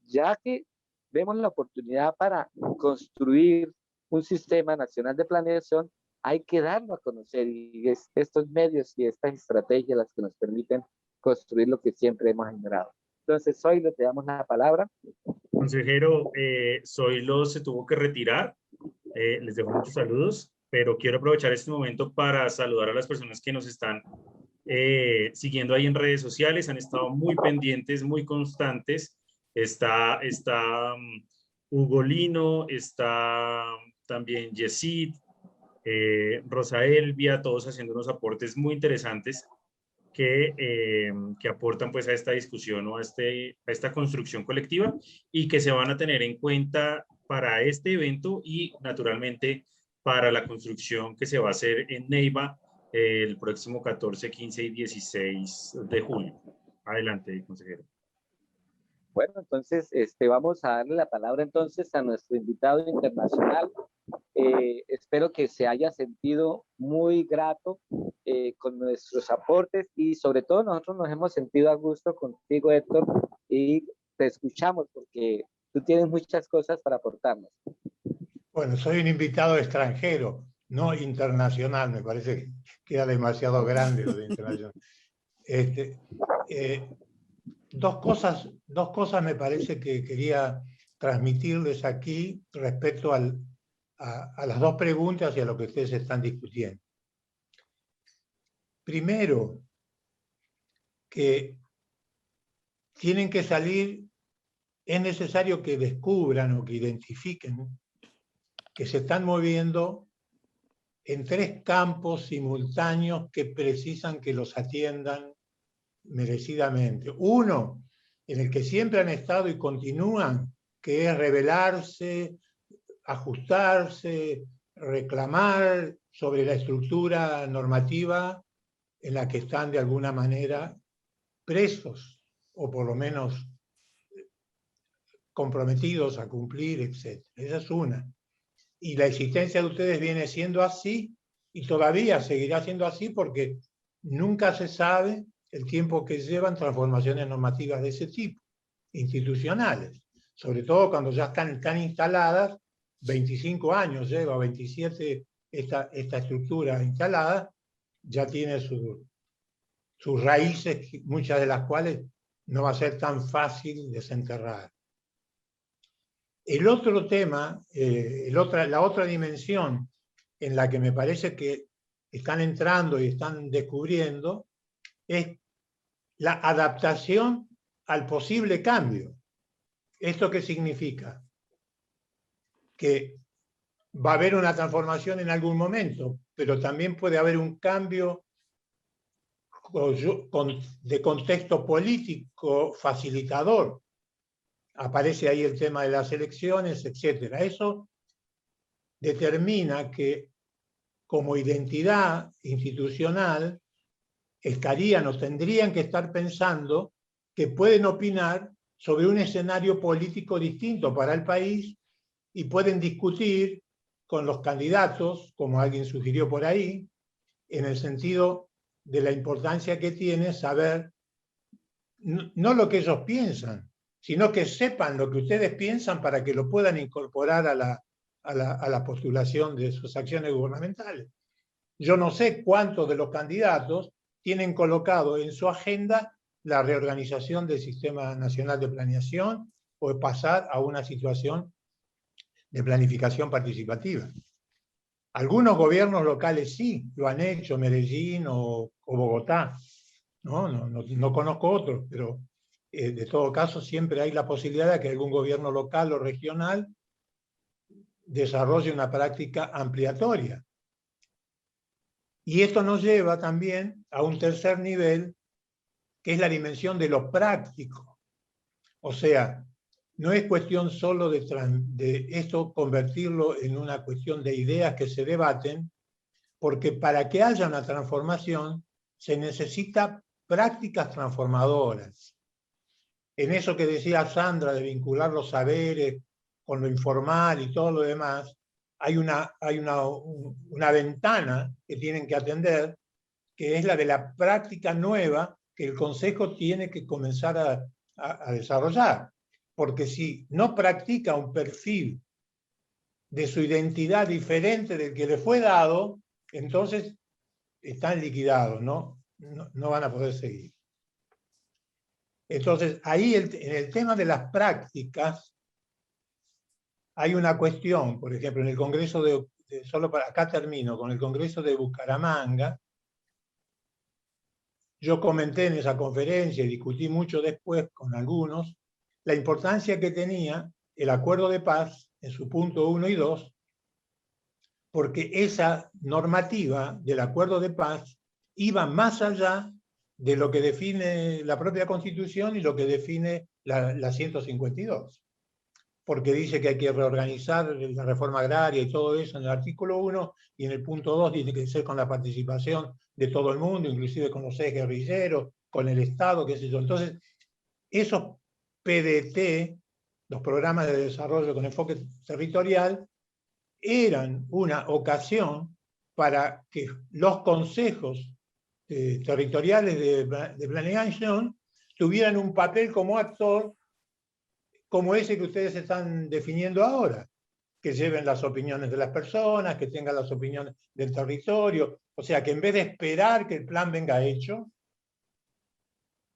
ya que vemos la oportunidad para construir un sistema nacional de planeación, hay que darlo a conocer y es estos medios y estas estrategias las que nos permiten construir lo que siempre hemos generado. Entonces, Zoilo, te damos la palabra. Consejero, Zoilo se tuvo que retirar. Les dejo muchos saludos, pero quiero aprovechar este momento para saludar a las personas que nos están siguiendo ahí en redes sociales. Han estado muy pendientes, muy constantes. Está Hugo Lino, está también Yesid, Rosa Elvia, todos haciendo unos aportes muy interesantes que aportan pues a esta discusión o a esta construcción colectiva y que se van a tener en cuenta para este evento y naturalmente para la construcción que se va a hacer en Neiva el próximo 14, 15 y 16 de julio. Adelante, consejero. Bueno, entonces vamos a darle la palabra entonces a nuestro invitado internacional. Espero que se haya sentido muy grato con nuestros aportes y sobre todo nosotros nos hemos sentido a gusto contigo, Héctor, y te escuchamos porque tú tienes muchas cosas para aportarnos. Bueno, soy un invitado extranjero, no internacional, me parece que queda demasiado grande lo de internacional. Dos cosas me parece que quería transmitirles aquí respecto a las dos preguntas y a lo que ustedes están discutiendo. Primero, que tienen que salir, es necesario que descubran o que identifiquen que se están moviendo en tres campos simultáneos que precisan que los atiendan merecidamente. Uno, en el que siempre han estado y continúan, que es rebelarse, ajustarse, reclamar sobre la estructura normativa en la que están de alguna manera presos, o por lo menos comprometidos a cumplir, etc. Esa es una. Y la existencia de ustedes viene siendo así, y todavía seguirá siendo así porque nunca se sabe el tiempo que llevan transformaciones normativas de ese tipo, institucionales, sobre todo cuando ya están instaladas, 25 años lleva, 27 esta estructura instalada, ya tiene sus raíces, muchas de las cuales no va a ser tan fácil desenterrar. El otro tema, la otra dimensión en la que me parece que están entrando y están descubriendo es la adaptación al posible cambio. ¿Esto qué significa? Que va a haber una transformación en algún momento, pero también puede haber un cambio de contexto político facilitador. Aparece ahí el tema de las elecciones, etc. Eso determina que como identidad institucional estarían o tendrían que estar pensando que pueden opinar sobre un escenario político distinto para el país y pueden discutir con los candidatos, como alguien sugirió por ahí, en el sentido de la importancia que tiene saber no lo que ellos piensan, sino que sepan lo que ustedes piensan para que lo puedan incorporar a la postulación de sus acciones gubernamentales. Yo no sé cuántos de los candidatos tienen colocado en su agenda la reorganización del Sistema Nacional de Planeación o pasar a una situación de planificación participativa. Algunos gobiernos locales sí lo han hecho, Medellín o Bogotá. No conozco otros, pero de todo caso siempre hay la posibilidad de que algún gobierno local o regional desarrolle una práctica ampliatoria. Y esto nos lleva también a un tercer nivel, que es la dimensión de lo práctico. O sea, no es cuestión solo de esto convertirlo en una cuestión de ideas que se debaten, porque para que haya una transformación se necesita prácticas transformadoras. En eso que decía Sandra de vincular los saberes con lo informal y todo lo demás, hay una ventana que tienen que atender, que es la de la práctica nueva que el Consejo tiene que comenzar a desarrollar. Porque si no practica un perfil de su identidad diferente del que le fue dado, entonces están liquidados, ¿no? No van a poder seguir. Entonces, ahí en el tema de las prácticas, hay una cuestión, por ejemplo, en el Congreso solo para acá termino, con el Congreso de Bucaramanga, yo comenté en esa conferencia y discutí mucho después con algunos, la importancia que tenía el acuerdo de paz en su punto 1 y 2, porque esa normativa del acuerdo de paz iba más allá de lo que define la propia Constitución y lo que define la 152. Porque dice que hay que reorganizar la reforma agraria y todo eso en el artículo 1, y en el punto 2 tiene que ser con la participación de todo el mundo, inclusive con los guerrilleros, con el Estado, qué sé yo. Entonces, esos PDT, los programas de desarrollo con enfoque territorial, eran una ocasión para que los consejos territoriales de planeación tuvieran un papel como actor, como ese que ustedes están definiendo ahora, que lleven las opiniones de las personas, que tengan las opiniones del territorio, o sea, que en vez de esperar que el plan venga hecho,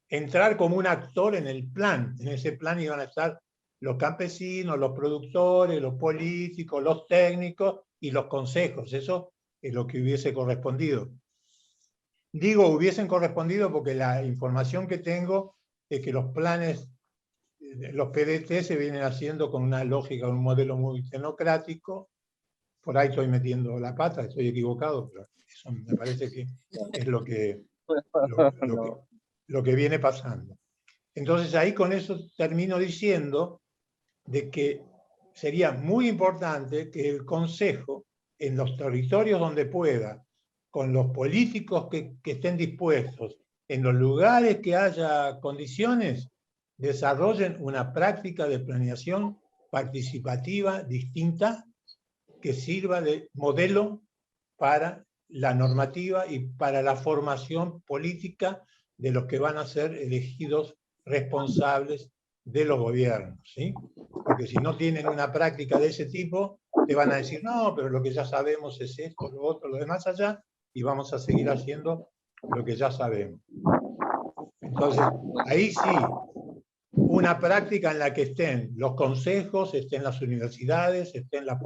entrar como un actor en el plan. En ese plan iban a estar los campesinos, los productores, los políticos, los técnicos y los consejos. Eso es lo que hubiese correspondido. Digo hubiesen correspondido porque la información que tengo es que los planes, los PDT se vienen haciendo con una lógica, un modelo muy tecnocrático. Por ahí estoy metiendo la pata, estoy equivocado, pero eso me parece que es lo que viene pasando. Entonces ahí con eso termino diciendo de que sería muy importante que el Consejo, en los territorios donde pueda, con los políticos que estén dispuestos, en los lugares que haya condiciones, desarrollen una práctica de planeación participativa distinta que sirva de modelo para la normativa y para la formación política de los que van a ser elegidos responsables de los gobiernos, ¿sí? Porque si no tienen una práctica de ese tipo, te van a decir, no, pero lo que ya sabemos es esto, lo otro, lo demás allá, y vamos a seguir haciendo lo que ya sabemos. Entonces, ahí sí, una práctica en la que estén los consejos, estén las universidades, estén la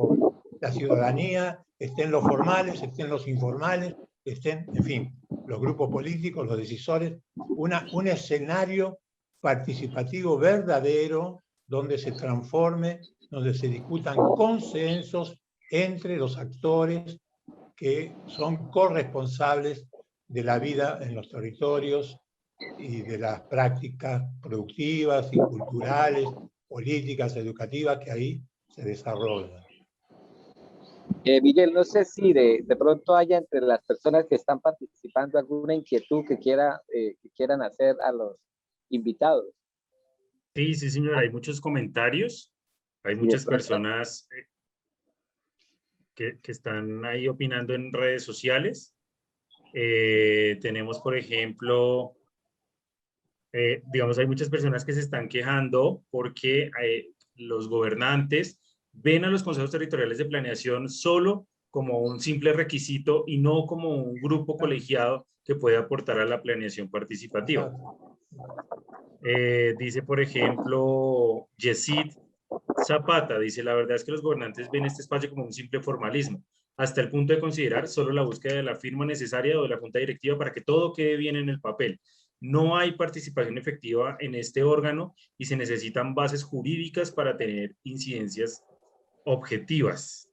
ciudadanía, estén los formales, estén los informales, estén, en fin, los grupos políticos, los decisores, un escenario participativo verdadero donde se transforme, donde se discutan consensos entre los actores que son corresponsables de la vida en los territorios y de las prácticas productivas y culturales, políticas, educativas que ahí se desarrollan. Miguel, no sé si de pronto haya entre las personas que están participando alguna inquietud que quieran hacer a los invitados. Sí, sí, señora, hay muchos comentarios, hay muchas personas que están ahí opinando en redes sociales. Tenemos, por ejemplo, digamos, hay muchas personas que se están quejando porque los gobernantes ven a los consejos territoriales de planeación solo como un simple requisito y no como un grupo colegiado que puede aportar a la planeación participativa. Dice, por ejemplo, Yesid Zapata, dice, la verdad es que los gobernantes ven este espacio como un simple formalismo, hasta el punto de considerar solo la búsqueda de la firma necesaria o de la junta directiva para que todo quede bien en el papel. No hay participación efectiva en este órgano y se necesitan bases jurídicas para tener incidencias objetivas.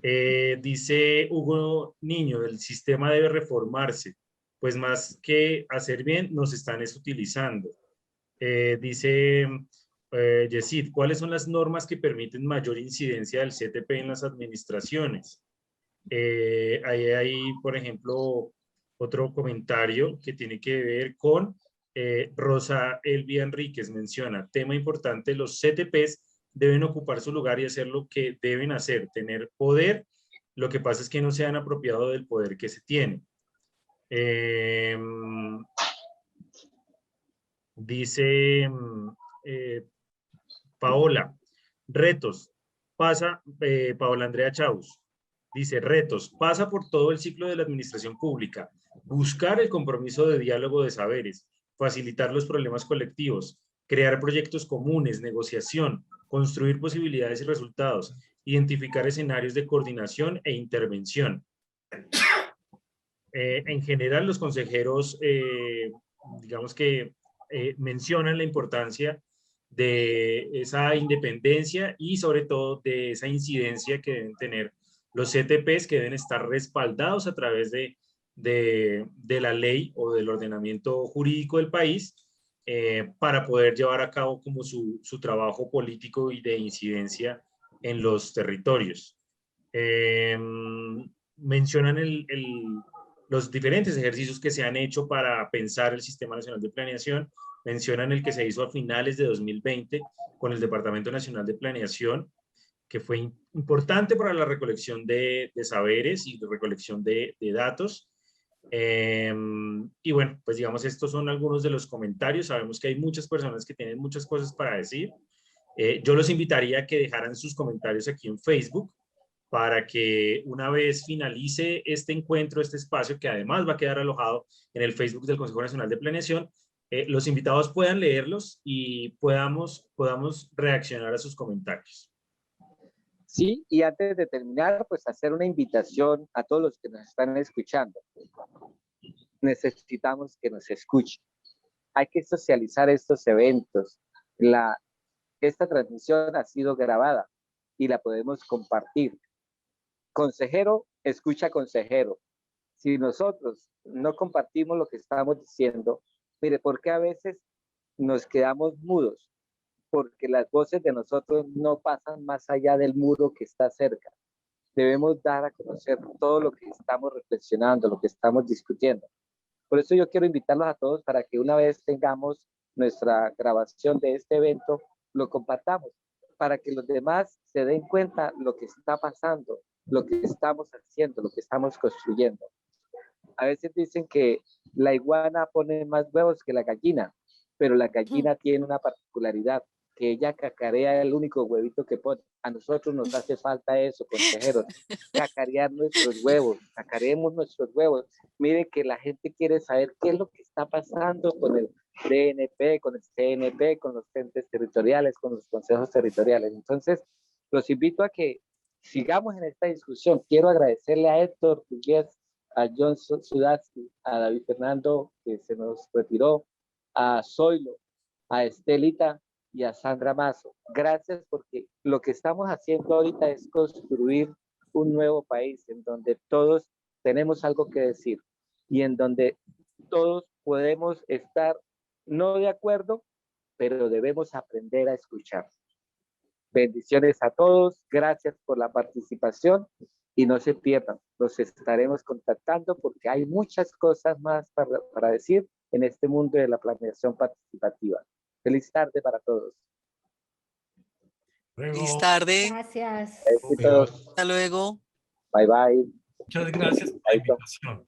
Dice Hugo Niño, el sistema debe reformarse, pues más que hacer bien, nos están utilizando. Dice Yesid, ¿cuáles son las normas que permiten mayor incidencia del CTP en las administraciones? Ahí hay, por ejemplo, otro comentario que tiene que ver con Rosa Elvia Enríquez menciona, tema importante, los CTPs deben ocupar su lugar y hacer lo que deben hacer, tener poder, lo que pasa es que no se han apropiado del poder que se tiene. Dice Paola, retos, Paola Andrea Chaus, dice retos, pasa por todo el ciclo de la administración pública, buscar el compromiso de diálogo de saberes, facilitar los problemas colectivos, crear proyectos comunes, negociación, construir posibilidades y resultados, identificar escenarios de coordinación e intervención. En general, los consejeros, digamos que mencionan la importancia de esa independencia y sobre todo de esa incidencia que deben tener los CTPs, que deben estar respaldados a través de la ley o del ordenamiento jurídico del país para poder llevar a cabo como su trabajo político y de incidencia en los territorios. Mencionan los diferentes ejercicios que se han hecho para pensar el Sistema Nacional de Planeación. Mencionan el que se hizo a finales de 2020 con el Departamento Nacional de Planeación, que fue importante para la recolección de saberes y de recolección de datos. Y bueno, pues digamos, estos son algunos de los comentarios. Sabemos que hay muchas personas que tienen muchas cosas para decir. Yo los invitaría a que dejaran sus comentarios aquí en Facebook, para que una vez finalice este encuentro, este espacio, que además va a quedar alojado en el Facebook del Consejo Nacional de Planeación, los invitados puedan leerlos y podamos reaccionar a sus comentarios. Sí, y antes de terminar, pues hacer una invitación a todos los que nos están escuchando. Necesitamos que nos escuchen. Hay que socializar estos eventos. Esta transmisión ha sido grabada y la podemos compartir. Consejero, escucha consejero. Si nosotros no compartimos lo que estamos diciendo, mire, ¿por qué a veces nos quedamos mudos? Porque las voces de nosotros no pasan más allá del muro que está cerca. Debemos dar a conocer todo lo que estamos reflexionando, lo que estamos discutiendo. Por eso yo quiero invitarlos a todos para que una vez tengamos nuestra grabación de este evento, lo compartamos, para que los demás se den cuenta lo que está pasando, lo que estamos haciendo, lo que estamos construyendo. A veces dicen que la iguana pone más huevos que la gallina, pero la gallina tiene una particularidad, que ella cacarea el único huevito que pone. A nosotros nos hace falta eso, consejeros, cacarear nuestros huevos, cacareemos nuestros huevos. Miren que la gente quiere saber qué es lo que está pasando con el DNP, con el CNP, con los entes territoriales, con los consejos territoriales. Entonces, los invito a que sigamos en esta discusión. Quiero agradecerle a Héctor Pugliese, a John Sudaski, a David Fernando, que se nos retiró, a Zoilo, a Estelita y a Sandra Mazo. Gracias, porque lo que estamos haciendo ahorita es construir un nuevo país en donde todos tenemos algo que decir y en donde todos podemos estar no de acuerdo, pero debemos aprender a escuchar. Bendiciones a todos, gracias por la participación y no se pierdan, los estaremos contactando porque hay muchas cosas más para decir en este mundo de la planeación participativa. Feliz tarde para todos. Feliz tarde. Gracias. Éxitos. Hasta luego. Bye bye. Muchas gracias por la invitación.